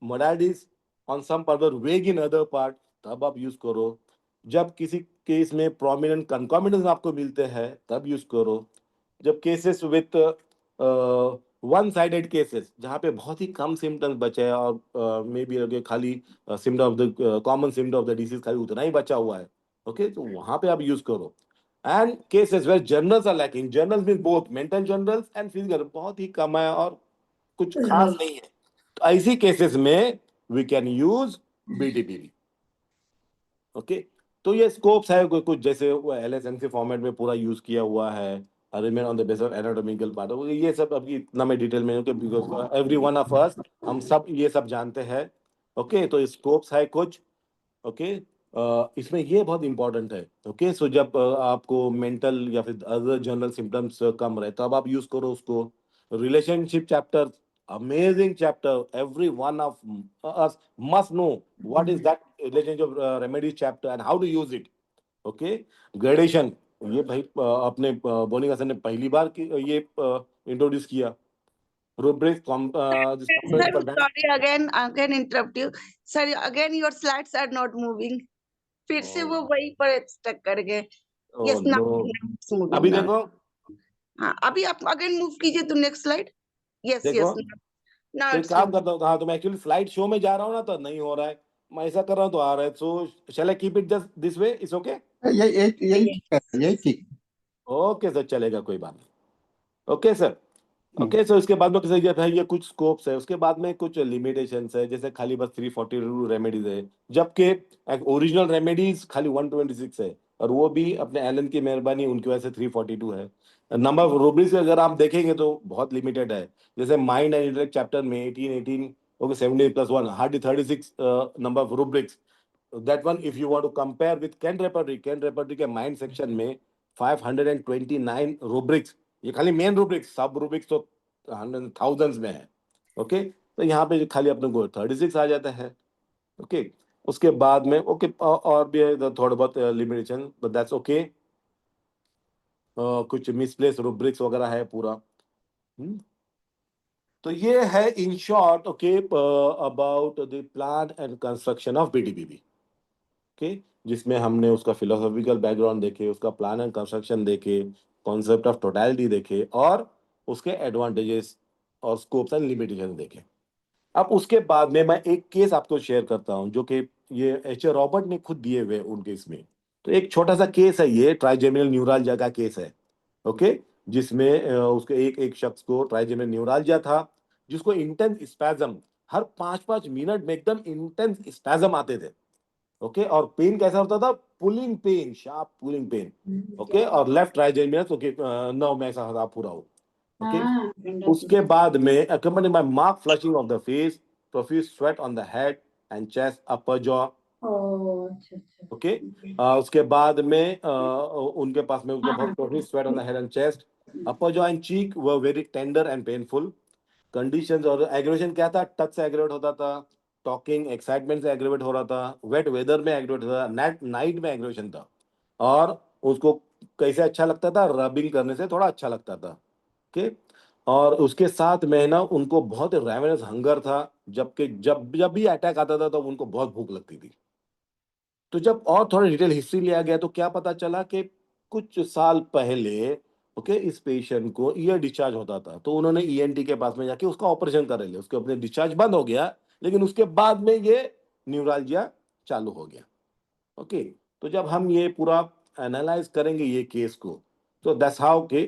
मोडालिटीज ऑन सम पार्ट वेग इन अदर पार्ट, तब आप यूज करो। जब किसी केस में प्रोमिनेंट कंकॉमिनेंस आपको मिलते हैं तब यूज करो। जब cases with one sided cases, जहाँ पे बहुत ही कम सिम्टम्स बचे हैं और मे बी खाली symptom of the common symptom of the disease खाली उतना ही बचा हुआ है। ओके, तो वहां पे आप यूज करो। And cases where generals are lacking, generals mean both mental generals and physical बहुत ही कम है और कुछ खास नहीं है, तो ऐसी केसेस में वी कैन यूज बीटीपीवी। ओके, तो ये स्कोप्स है कुछ जैसे एलएसएमसी फॉर्मेट में पूरा यूज किया हुआ है, arrangement on the basis of anatomical part. ये सब अभी इतना मैं डिटेल में बिकॉज एवरी वन ऑफ अस, हम सब ये सब जानते हैं। ओके, तो स्कोप्स है कुछ। ओके, इसमें ये बहुत इंपॉर्टेंट है। ओके, सो जब आपको मेंटल या फिर अदर जनरल सिम्टम्स कम रहे तब आप यूज करो उसको। Relationship chapter, amazing chapter, every one of us must know what is that relationship remedy chapter and how to use it. Okay, gradation, ये भाई अपने बोनिगसन ने पहली बार ये इंट्रोड्यूस किया। Rubrics Sir, sorry, again interrupt you. Sir, again your slides are not moving. फिर से Oh. वो वहीं पर स्टक कर गए। Oh yes, now no. Moving अभी नाउ। देखो, हाँ, अभी आप अगेन मूव कीजिए टू नेक्स्ट स्लाइड। यस देखो, यस, नाउ तो एक इट्स काम करता हूँ, हाँ, तो मैं एक्चुअली स्लाइड शो में जा रहा हूँ ना, तो नहीं हो रहा है। मैं ऐसा कर रहा हूँ तो आ रहा है। So shall I keep it just this way? It's okay? यही ठीक है, यही ठीक है। ओके सर, चलेगा, कोई बात नहीं। Okay sir. Hmm. Okay, so इसके बाद में किसी है, ये कुछ स्कोप्स है, उसके बाद में कुछ लिमिटेशंस है, जैसे खाली बस 340 रेमेडीज है, जबकि ओरिजिनल रेमेडीज खाली 126 है, और वो भी अपने एलन की मेहरबानी, उनकी वजह से 342 है। नंबर ऑफ रूब्रिक्स अगर आप देखेंगे तो बहुत लिमिटेड है। जैसे माइंड एंड इंटेलेक्ट चैप्टर में 18 okay 70+1 hardly 36 number of rubrics. That one if you want to compare with Kent repertory के माइंड सेक्शन में 529 रूब्रिक्स। ये खाली मेन रूब्रिक्स, सब रूब्रिक्स तो हंड्रेड थाउजेंड्स में है। ओके, तो यहाँ पे खाली अपने को 36 आ जाता है। ओके, उसके बाद में ओके और भी है थोड़ा बहुत लिमिटेशन, बट दैट्स ओके। कुछ मिसप्लेस रूब्रिक्स वगैरह है पूरा। तो ये है in short okay about the plan and construction of BDPB. Okay, जिसमें हमने उसका फिलोसॉफिकल बैकग्राउंड देखे, उसका प्लान एंड कंस्ट्रक्शन देखे, कॉन्सेप्ट ऑफ टोटलिटी देखे, और उसके एडवांटेजेस और स्कोप्स एंड लिमिटेशन देखे। अब उसके बाद में मैं एक केस आपको शेयर करता हूं, जो कि ये एच ए रॉबर्ट ने खुद दिए हुए उनके इसमें। तो एक छोटा सा केस है, ये ट्राइजेमिनल न्यूरालजिया का केस है। ओके, जिसमें उसके एक एक शख्स को ट्राइजेमिनल न्यूरालजिया था, जिसको इंटेंस स्पैज्म, हर 5-5 मिनट में एकदम इंटेंस स्पैज्म आते थे। ओके, और पेन कैसा होता था? Pulling pain, sharp pulling pain. Okay, और लेफ्ट ट्राइजेमिनस ओके नर्व में ऐसा था पूरा वो। ओके, उसके बाद में accompanied by marked flushing of the face, profuse sweat on the head and chest, upper jaw. Okay, उसके बाद में उनके पास में उसका बहुत profuse sweat on the head and chest, upper jaw and cheek were very tender and painful. Conditions और aggravation क्या था? टच से एग्रेवेट होता था, टॉकिंग एक्साइटमेंट से एग्रेवेट हो रहा था, वेट वेदर में एग्रेवेट होता था, नाइट में एग्रेवेशन था, और उसको कैसे अच्छा लगता था? रबिंग करने से थोड़ा अच्छा लगता था। ओके, और उसके साथ में ना उनको बहुत रैवेनस हंगर था, जबकि जब जब भी अटैक आता था तो उनको बहुत भूख लगती थी। तो जब और थोड़ा डिटेल हिस्ट्री लिया गया तो क्या पता चला कि कुछ साल पहले ओके इस पेशेंट को ईयर डिस्चार्ज होता था, तो उन्होंने ईएनटी के पास में जाके उसका ऑपरेशन कर लिया, उसके अपने डिस्चार्ज बंद हो गया, लेकिन उसके बाद में ये न्यूरालजिया चालू हो गया। ओके, तो जब हम ये पूरा एनालाइज करेंगे ये केस को, तो दैट्स हाउ के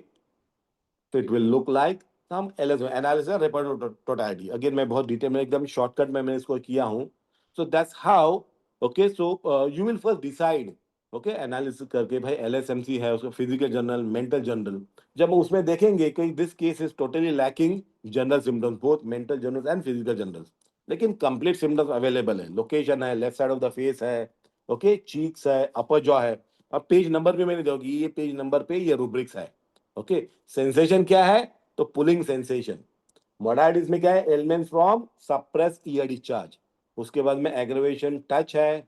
इट विल लुक लाइक। हम एनालिसिस रिपोर्ट टोटलिटी, अगेन मैं बहुत डिटेल में एकदम शॉर्टकट में मैंने इसको किया हूँ। So that's how okay, so you will first decide okay analysis करके, भाई एलएसएमसी है, उसका फिजिकल जर्नल, मेंटल जर्नल, जब उसमें देखेंगे कि this case is totally lacking general symptoms, both mental generals and physical journals, लेकिन कंप्लीट सिम्टम्स अवेलेबल है। लोकेशन है, left side of the face है, ओके, चीक्स है, अपर जॉ है। अब पेज नंबर भी मैंने दोगी, ये पेज नंबर पे ये रूब्रिक्स है। ओके, सेंसेशन क्या है? तो पुलिंग सेंसेशन। मोडालिटीज में क्या है? Elements from suppress year discharge. उसके बाद में एग्रेवेशन टच है,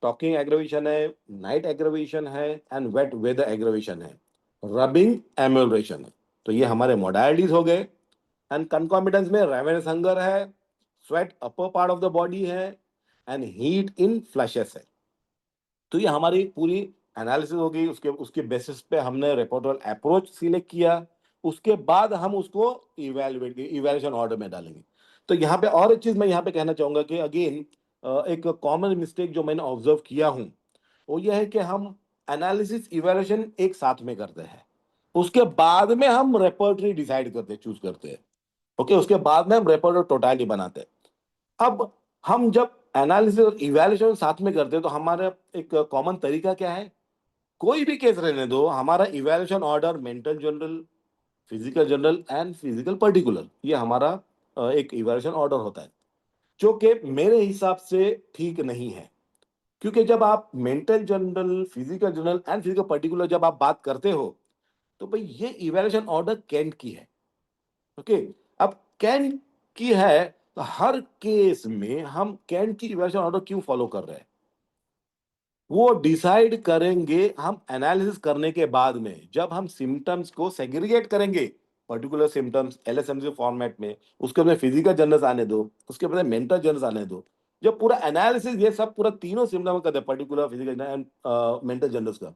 टॉकिंग एग्रेवेशन है, नाइट एग्रेवेशन है, एंड वेट वेदर एग्रेवेशन है, रबिंग एम्यूलरेशन है। तो ये हमारे मोडालिटीज हो गए। एंड कंकॉमिटेंस में रेवेनस हंगर है, sweat upper part of the body है, एंड हीट इन फ्लैशेस है। तो ये हमारी पूरी एनालिसिस होगी, उसके उसके बेसिस पे हमने रिपोर्टल अप्रोच सिलेक्ट किया, उसके बाद हम उसको इवैल्यूएशन ऑर्डर में डालेंगे। तो यहाँ पे और एक चीज मैं यहाँ पे कहना चाहूंगा कि अगेन एक कॉमन मिस्टेक जो मैंने ऑब्जर्व किया हूँ, वो ये है कि हम एनालिसिस इवैल्यूएशन एक साथ में करते हैं, उसके बाद में हम रेपर्टरी डिसाइड करते हैं, चूज करते हैं। ओके, उसके बाद में हम रेपर्टरी टोटलिटी बनाते हैं। अब हम जब एनालिसिस और इवैल्यूएशन साथ में करते हैं तो हमारा एक कॉमन तरीका क्या है? कोई भी केस रहने दो, हमारा evaluation order mental general, physical general and physical particular, ये हमारा एक इवैल्यूएशन ऑर्डर होता है, जो कि मेरे हिसाब से ठीक नहीं है। क्योंकि जब आप mental general, physical general and physical particular जब आप बात करते हो, तो भाई ये इवैल्यूएशन ऑर्डर कैंट की है। ओके, अब कैंट की है, तो हर केस में हम कैंट की इवैल्यूएशन ऑर्डर क्यों फॉलो कर रहे हैं? वो डिसाइड करेंगे हम एनालिसिस करने के बाद में, जब हम सिम्टम्स को सेग्रीगेट करेंगे, पर्टिकुलर सिम्टम्स एलएसएमसी फॉर्मेट में, उसके बाद फिजिकल जर्नल्स आने दो, उसके बाद मेंटल जर्नल्स आने दो, जब पूरा एनालिसिस ये सब पूरा तीनों सिम्टम करते हैं, particular, physical and mental generals का,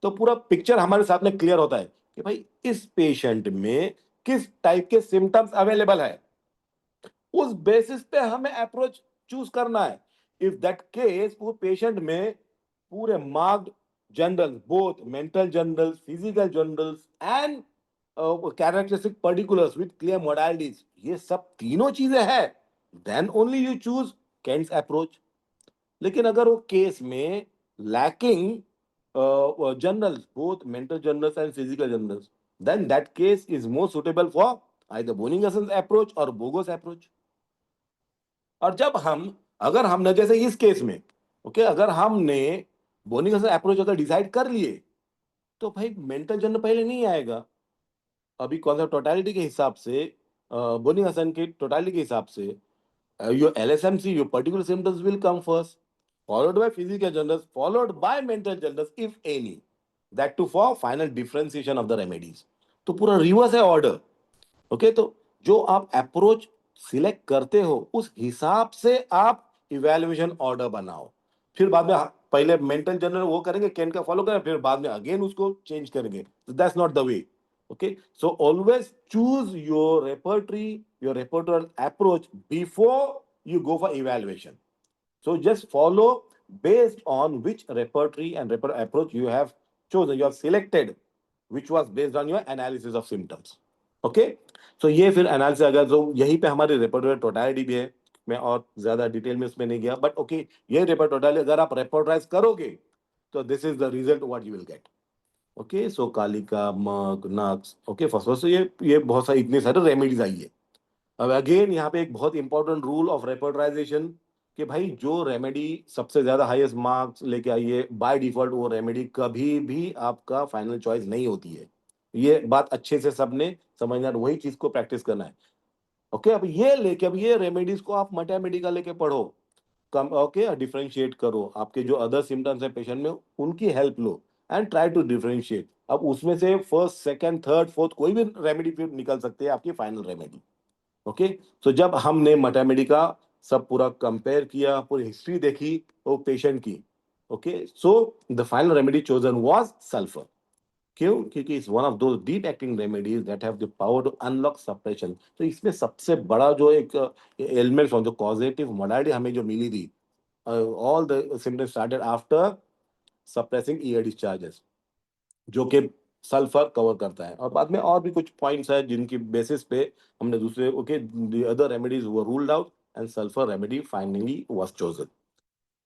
तो पूरा पिक्चर हमारे सामने क्लियर होता है कि भाई इस पेशेंट में किस टाइप के सिम्टम्स अवेलेबल है, उस बेसिस पे हमें अप्रोच चूज करना है। इफ दैट केस वो पेशेंट में पूरे marked general, both mental generals, physical generals and characteristic particulars with clear modalities, ये सब तीनों चीजें हैं, then only you choose Kent's approach. लेकिन अगर वो केस में lacking generals, both mental generals and physical generals, then that case is more suitable for either Bonninghausen's approach or Bogo's approach. और जब हम, अगर हमने जैसे इस केस में, ओके, अगर हमने बोनिगसन अप्रोच अगर डिसाइड कर लिए, तो भाई मेंटल जनरल पहले नहीं आएगा। अभी कॉन्सेप्ट टोटालिटी के हिसाब से, बोनिगसन की टोटालिटी के हिसाब से, your LSMC, your particular symptoms will come first, followed by physical generals, followed by mental generals, if any. That too for final differentiation of the remedies. तो पूरा रिवर्स है ऑर्डर। ओके, तो जो आप अप्रोच सिलेक्ट करते हो उस हिसाब से आप इवैल्यूएशन ऑर्डर बनाओ। फिर बाद में पहले मेंटल जनरल वो करेंगे, कैन का फॉलो करें, फिर बाद में अगेन उसको चेंज करेंगे। That's not the way. Okay, so always choose your repertory, your repertoire approach before you go for evaluation. So just follow based on which repertory and repertoire approach you have chosen, you have selected, which was based on your analysis of symptoms. Okay, so ये फिर analysis, अगर तो यहीं पे हमारी रेपर्टोरी totality भी है, मैं और ज्यादा डिटेल में उसमें नहीं गया, बट ओके, ये रेपर्टोरी अगर आप रेपर्टराइज करोगे तो this is the result what you will get. Okay, so Kalika, mug, nux, okay, phosphorus, ये बहुत सारी इतने सारे रेमेडीज आई है। अब अगेन यहाँ पे एक बहुत इंपॉर्टेंट रूल ऑफ रेपर्टराइजेशन कि भाई जो रेमेडी सबसे ज्यादा हाईएस्ट मार्क्स लेके आई है, बाय डिफॉल्ट वो रेमेडी कभी भी आपका फाइनल चॉइस नहीं होती है। ये बात अच्छे से सबने समझना, वही चीज को प्रैक्टिस करना है। ओके, अब ये लेके, अब ये रेमेडीज को आप मैथमेटिकल लेके पढ़ो, कम, ओके, डिफरेंशिएट करो, आपके जो अदर सिम्टम्स है पेशेंट में उनकी हेल्प लो एंड ट्राई टू डिफरेंशिएट। अब उसमें से फर्स्ट, सेकंड, थर्ड, फोर्थ कोई भी रेमेडी फिर निकल सकती है आपकी फाइनल रेमेडी। ओके, सो जब हमने मैथमेटिक का सब पूरा कंपेयर किया, पूरी हिस्ट्री देखी वो पेशेंट की, okay, so the final remedy chosen was sulphur. क्यों? क्योंकि it's one of those deep acting remedies that have the power to unlock suppression. तो इसमें सबसे बड़ा जो एक एलिमेंट जो कॉजेटिव मोडालिटी हमें जो मिली थी, all the symptoms started after suppressing ER discharges, जो कि सल्फर कवर करता है। और बाद में और भी कुछ पॉइंट्स है जिनकी बेसिस पे हमने दूसरे, okay, the other remedies were ruled out and sulphur remedy finally was chosen.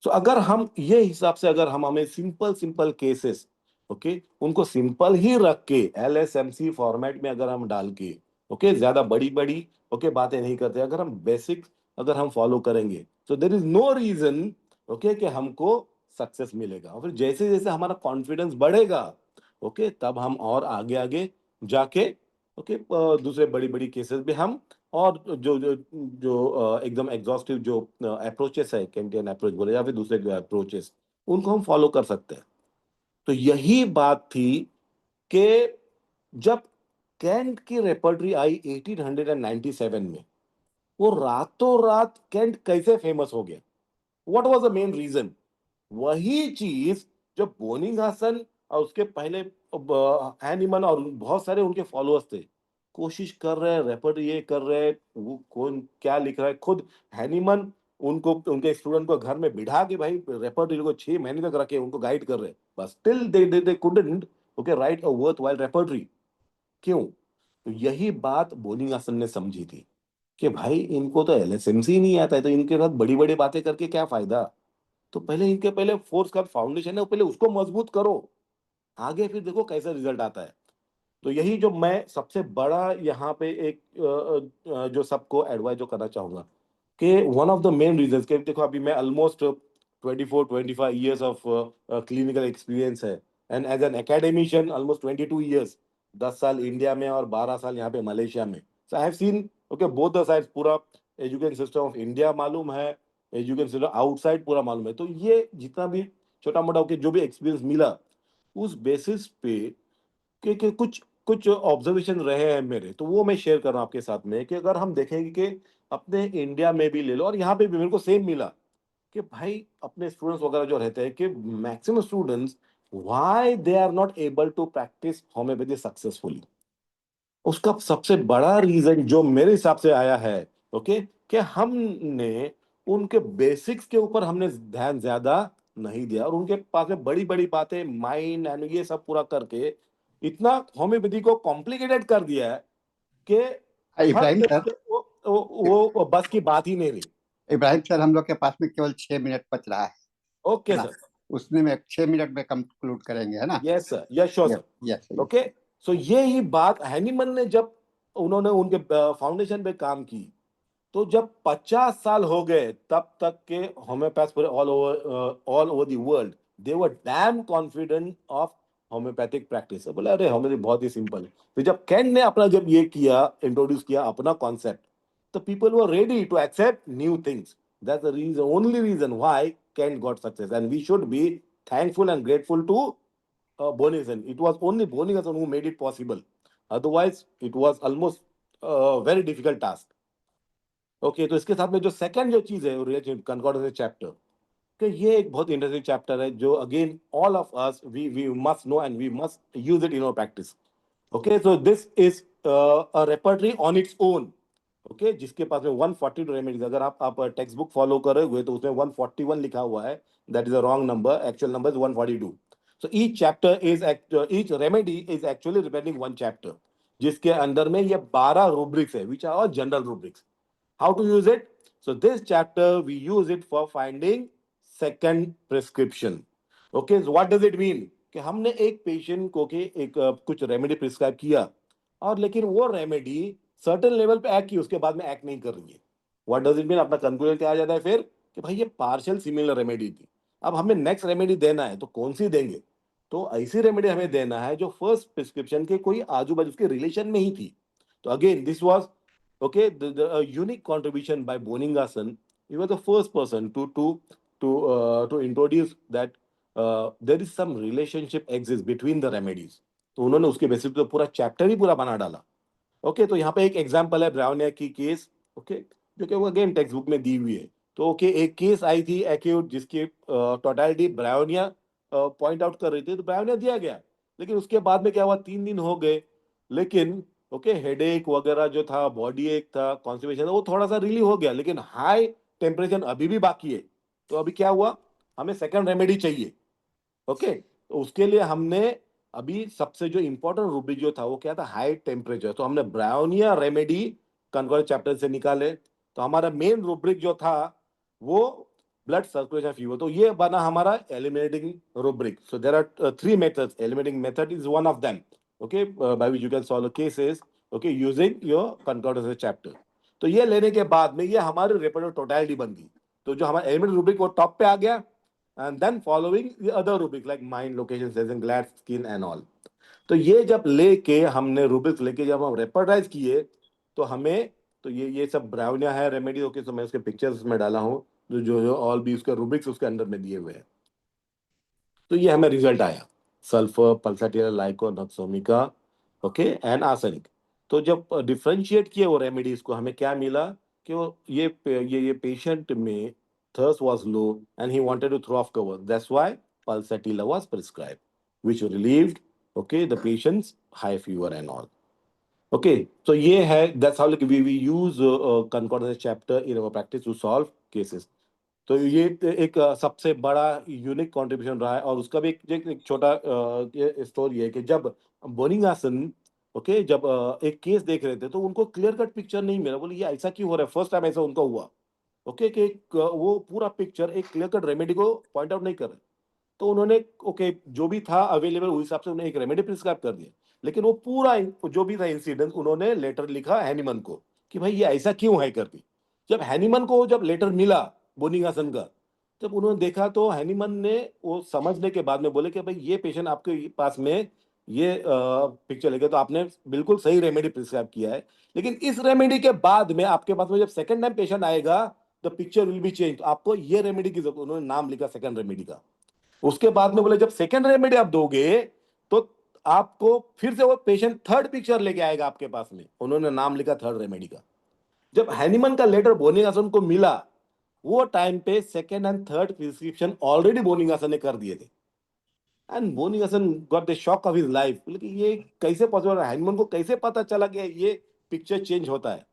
सो अगर हम ये हिसाब से, अगर हम हमें सिंपल सिंपल केसेस, ओके, उनको सिंपल ही रख के LSMC फॉर्मेट में अगर हम डाल के, ओके, ज्यादा बड़ी बड़ी, ओके, बातें नहीं करते, अगर हम बेसिक अगर हम फॉलो करेंगे, तो there is no reason, okay, कि हमको सक्सेस मिलेगा। और फिर जैसे जैसे हमारा कॉन्फिडेंस बढ़ेगा, ओके, तब हम और आगे आगे जाके, ओके, दूसरे बड़ी बड़ी केसेस भी हम, और जो जो जो एकदम एग्जॉस्टिव जो अप्रोचेस है, कैंटियन अप्रोच बोले या फिर दूसरे अप्रोचेस, उनको हम फॉलो कर सकते हैं। तो यही बात थी कि जब कैंट की रेपर्टरी आई 1897 में, वो रातों रात कैंट कैसे फेमस हो गया, what was the main reason? वही चीज जो बोनिंगहसन और उसके पहले हैनीमन और बहुत सारे उनके फॉलोअर्स थे, कोशिश कर रहे हैं, रेपर्ट ये कर रहे हैं, वो कौन क्या लिख रहा है, खुद हैनीमन उनको, उनके स्टूडेंट को घर में बिठा के भाई रेपर्टरी को 6 महीने तक रखे, उनको गाइड कर रहे हैं, बस still they couldn't, okay, right a worthwhile repertory. क्यों? तो यही बात बोनिंगहसन ने समझी थी कि भाई इनको तो LSMC नहीं आता है, तो इनके साथ बड़ी बड़ी बातें करके क्या फायदा। तो पहले इनके पहले फोर्स का फाउंडेशन है, पहले उसको मजबूत करो, आगे फिर देखो कैसा रिजल्ट आता है। तो यही जो मैं सबसे बड़ा यहाँ पे एक जो सबको एडवाइस जो करना चाहूंगा कि one of the main reasons के, देखो अभी मैं almost 24-25 years of clinical experience है, and as an academician almost 22 years, 10 साल इंडिया में और 12 साल यहाँ पे मलेशिया में। So I have seen, okay, both the sides, पूरा एजुकेशन सिस्टम ऑफ इंडिया मालूम है, एजुकेशन सिस्टम आउटसाइड पूरा मालूम है। तो ये जितना भी छोटा मोटा जो भी एक्सपीरियंस मिला, उस बेसिस पे कि कुछ कुछ ऑब्जर्वेशन रहे हैं मेरे, तो वो मैं शेयर कर रहा हूँ आपके साथ में कि अगर हम देखेंगे कि अपने इंडिया में भी ले लो और यहाँ पे भी मेरे को सेम मिला कि भाई अपने स्टूडेंट्स वगैरह जो रहते हैं कि maximum students why they are not able to practice homeopathy successfully. उसका सबसे बड़ा रीजन जो मेरे हिसाब से आया है, ओके, कि हमने उनके बेसिक्स के ऊपर हमने ध्यान ज्यादा नहीं दिया, और उनके पास में बड़ी बड़ी बातें माइंड एंड ये सब पूरा करके इतना होम्योपैथी को कॉम्प्लिकेटेड कर दिया है कि हर इब्राहिम सर, तरीके वो बस की बात ही नहीं रही। इब्राहिम सर, हम लोग के पास में केवल 6 मिनट बच रहा है ओके ना? सर। उसमें में 6 मिनट में कंक्लूड करेंगे, है ना? Yes sir, yes sure yes sir. Yes. Okay, so ये ही बात हैनीमन ने जब उन्होंने उनके फाउंडेशन पे काम की, तो जब 50 साल हो गए तब तक के होम्योपैथ पूरे all over the world they were dam confident of homeopathic practice. बोले अरे होम्योपैथी बहुत ही सिंपल है। तो जब कैन ने अपना जब ये किया, इंट्रोड्यूस किया अपना कॉन्सेप्ट, तो people were ready to accept new things. That's the reason, only reason why Kent got success, and we should be thankful and grateful to Bonison. It was only Bonison who made it possible. Otherwise, it was almost a very difficult task. Okay, तो इसके साथ में जो second जो चीज है concordance chapter, कि ये एक बहुत इंटरेस्टिंग चैप्टर है जो again all of us we must know and we must use it in our practice. Okay, so this is a repertory on its own. Okay, जिसके पास में 142 रेमेडीज, अगर आप टेक्स्ट बुक फॉलो करे हुए तो उसमें 141 लिखा हुआ है, that is a wrong number, actual number is 142। So each chapter is each remedy is actually depending one chapter, जिसके अंदर में ये 12 रूब्रिक्स है which are all general rubrics. How to use it? So this chapter we use it for finding second prescription. Okay, so what does it mean? कि हमने एक patient को के एक कुछ रेमेडी प्रिस्क्राइब किया, और लेकिन वो रेमेडी सर्टेन लेवल पे एक्ट की, उसके बाद में एक्ट नहीं कर रही है। What does it mean? अपना कंक्लूजन क्या आ जाता है फिर कि भाई ये पार्शियल सिमिलर रेमेडी थी, अब हमें नेक्स्ट रेमेडी देना है तो कौन सी देंगे? तो ऐसी रेमेडी हमें देना है जो फर्स्ट प्रिस्क्रिप्शन के कोई आजू बाजू के रिलेशन में ही थी। तो again this was okay, a unique contribution by Boningason. He was the first person to introduce that there is some relationship exists between the remedies. तो उन्होंने उसके बेसिस पे पूरा चैप्टर ही पूरा बना डाला। ओके, तो यहाँ पे एक एग्जांपल है ब्राउनिया की केस, ओके, जो कि वो अगेन टेक्स्ट बुक में दी हुई है। तो ओके, एक केस आई थी एक्यूट जिसकी टोटलिटी ब्राउनिया पॉइंट आउट कर रही थी, तो ब्राउनिया दिया गया, लेकिन उसके बाद में क्या हुआ, 3 दिन हो गए, लेकिन ओके हेडेक वगैरह जो था, बॉडी एक था, कॉन्स्टिपेशन वो थोड़ा सा रिलीव हो गया, लेकिन हाई टेम्परेचर अभी भी बाकी है। तो अभी क्या हुआ, हमें सेकंड रेमेडी चाहिए। ओके, तो उसके लिए हमने अभी सबसे जो इंपॉर्टेंट रूब्रिक जो था वो क्या था, हाई टेम्परेचर। तो हमने ब्राउनिया रेमेडी कंकॉर्ड चैप्टर से निकाले, तो हमारा मेन रूब्रिक जो था वो ब्लड सर्कुलेशन फीवर। तो ये बना हमारा eliminating rubric. So there are 3 methods, eliminating method is one of them, okay, by which you can solve cases, okay, using your concordance chapter. तो ये लेने के बाद में ये हमारी रेपर्टरी टोटलिटी बन गई। तो जो हमारा एलिमेंट रूब्रिक वो टॉप पे आ गया, and then following the other rubric like mind, location, sensation, glad skin and all. तो ये जब लेके हमने रूब्रिक्स लेके जब हम रेपर्टाइज किए, तो हमें तो ये सब ब्राउनिया है रेमेडी। ओके, तो मैं उसके पिक्चर्स में डाला हूँ जो जो जो ऑल भी उसके रूब्रिक्स उसके अंदर में दिए हुए हैं। तो ये हमें रिजल्ट आया, sulphur, pulsatilla, lyco, nux vomica, okay, and arsenic. तो जब डिफरेंशिएट किए वो रेमेडीज को, हमें क्या मिला कि वो ये पेशेंट में thirst was low and he wanted to throw off cover. That's why pulsatilla was prescribed, which relieved, okay, the patient's high fever and all. Okay, so ये है, that's how like we use concordance chapter in our practice to solve cases. तो ये एक सबसे बड़ा unique contribution रहा है। और उसका भी एक छोटा स्टोरी है कि जब बोनिंगासन, ओके, जब एक केस देख रहे थे तो उनको क्लियर कट पिक्चर नहीं मिला। बोले ये ऐसा क्यों हो रहा है, फर्स्ट टाइम ऐसा उनका हुआ। ओके, कि वो पूरा पिक्चर एक क्लियर कट रेमेडी को पॉइंट आउट नहीं कर रहे। तो उन्होंने ओके जो भी था अवेलेबल उस हिसाब से उन्हें एक रेमेडी प्रिस्क्राइब कर दिया, लेकिन वो पूरा जो भी था इंसिडेंट उन्होंने लेटर लिखा हैनीमन को कि भाई ये ऐसा क्यों है करके। जब हैनीमन को जब लेटर मिला बोनिंगासन का, जब उन्होंने देखा तो हैनीमन ने वो समझने के बाद में बोले कि भाई ये पेशेंट आपके पास में ये पिक्चर लेके तो आपने बिल्कुल सही रेमेडी प्रिस्क्राइब किया है, लेकिन इस रेमेडी के बाद में आपके पास में जब सेकंड टाइम पेशेंट आएगा the picture will be change. आपको ये रेमेडी की जरूरत, उन्होंने नाम लिखा सेकंड रेमेडी का। उसके बाद में बोले जब सेकंड रेमेडी आप दोगे तो आपको फिर से वो पेशेंट थर्ड पिक्चर लेके आएगा आपके पास में, उन्होंने नाम लिखा थर्ड रेमेडी का। जब हैनीमन का लेटर बोनिंगासन को मिला वो टाइम पे second and third prescription already Boenninghausen ने कर दिए थे। And Boenninghausen got the shock of his life, लेकिन ये कैसे पॉसिबल है, हैनिमैन को कैसे पता चला कि ये पिक्चर चेंज होता है।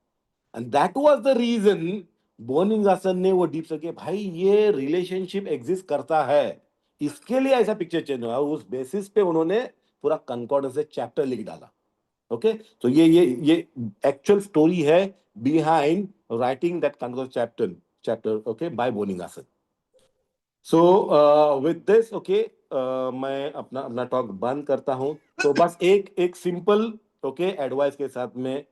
And that was the reason Boenninghausen ने वो डीप सके भाई ये रिलेशनशिप एग्जिस्ट करता है, इसके लिए ऐसा पिक्चर चेंज हुआ। उस बेसिस पे उन्होंने पूरा कंकॉर्डेंस से चैप्टर लिख डाला। ओके, तो ये एक्चुअल स्टोरी है behind writing that concordance chapter okay by Boenninghausen. So with this okay मैं अपना टॉक बंद करता हूं। तो बस एक सिंपल ओके एडवाइस के साथ में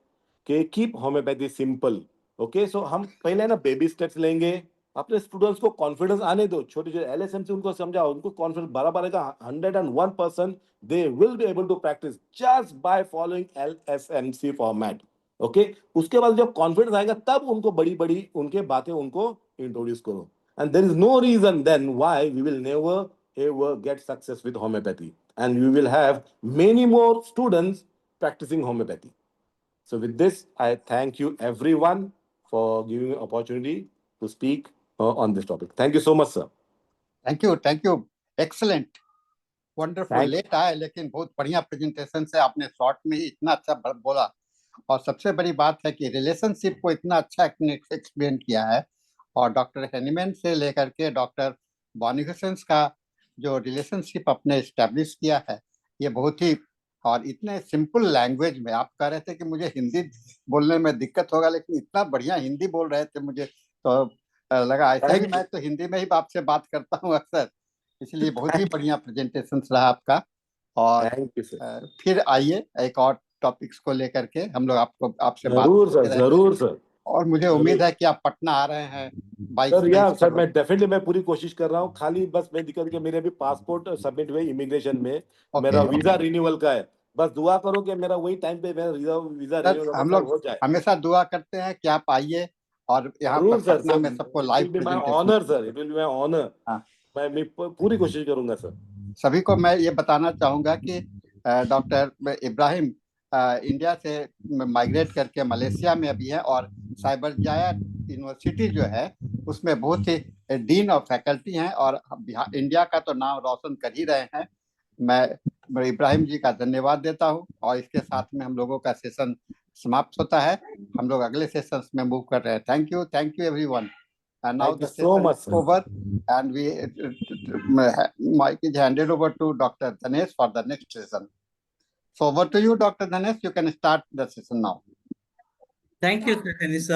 कि कीप होम्योपैथी सिंपल। ओके, सो हम पहले ना बेबी स्टेप्स लेंगे, अपने स्टूडेंट्स को कॉन्फिडेंस आने दो, छोटे छोटे एलएसएम से उनको समझाओ, उनको कॉन्फिडेंस बराबर आएगा 101%। They will be able to practise just by following LSMC format. Okay, उसके बाद जब कॉन्फिडेंस आएगा तब उनको बड़ी बड़ी उनके बातें उनको इंट्रोड्यूस करो। And there is no reason then why we will never ever get success with homeopathy, and we will have many more students practicing homeopathy. So with this, I thank you everyone for giving me opportunity to speak on this topic. Thank you so much, sir. Thank you excellent wonderful. Thank- late आए लेकिन बहुत बढ़िया presentation से आपने short में ही इतना अच्छा बोला। और सबसे बड़ी बात है कि रिलेशनशिप को इतना अच्छा एक्सप्लेन किया है। और डॉक्टर हैनिमैन से लेकर के डॉक्टर बोनिंगासन का जो रिलेशनशिप आपने एस्टेब्लिश किया है ये बहुत ही, और इतने सिंपल लैंग्वेज में। आप कह रहे थे कि मुझे हिंदी बोलने में दिक्कत होगा, लेकिन इतना बढ़िया हिंदी बोल रहे थे मुझे तो लगा ऐसा ही Thank मैं तो हिंदी में ही आपसे बात करता हूँ अक्सर, इसलिए बहुत ही बढ़िया प्रेजेंटेशन रहा आपका। और Thank you, sir. फिर आइए एक और टॉपिक्स को लेकर के हम लोग आपसे बात जरूर करते सर, रहेंगे। जरूर सर। और मुझे जरूर। उम्मीद है कि आप पटना आ रहे हैं 22 सर या 23 सर मैं फरवरी। डेफिनेटली मैं पूरी कोशिश कर रहा हूँ, खाली बस मैं दिक्कत कि मेरे अभी पासपोर्ट सबमिट हुए इमिग्रेशन में, मेरा ओके वीजा रिन्यूअल का है। बस दुआ करो कि मेरा वही टाइम पे मेरा वीजा सर, रिन्यूअल हम सर लोग हो जाए। हमेशा दुआ करते हैं कि आप आइए और यहाँ पर जरूर सर, पटना में सबको it live will be my presentation. Honour sir, it will be my honour. हाँ। मैं पूरी कोशिश करूंगा सर। सभी को मैं ये बताना चाहूंगा कि डॉक्टर इब्राहिम इंडिया से माइग्रेट करके मलेशिया में अभी है, और साइबरजाया यूनिवर्सिटी जो है उसमें बहुत ही डीन ऑफ फैकल्टी हैं, और इंडिया का तो नाम रोशन कर ही रहे हैं। मैं इब्राहिम जी का धन्यवाद देता हूं, और इसके साथ में हम लोगों का सेशन समाप्त होता है। हम लोग अगले सेशन में मूव कर रहे हैं। Thank you everyone. And now Thank the you so session much, is sir. over, and mic is handed over to Dr. Dhanesh for the next session. So over to you, Dr. Dhanesh. You can start the session now. Thank you, Sir Kanisa.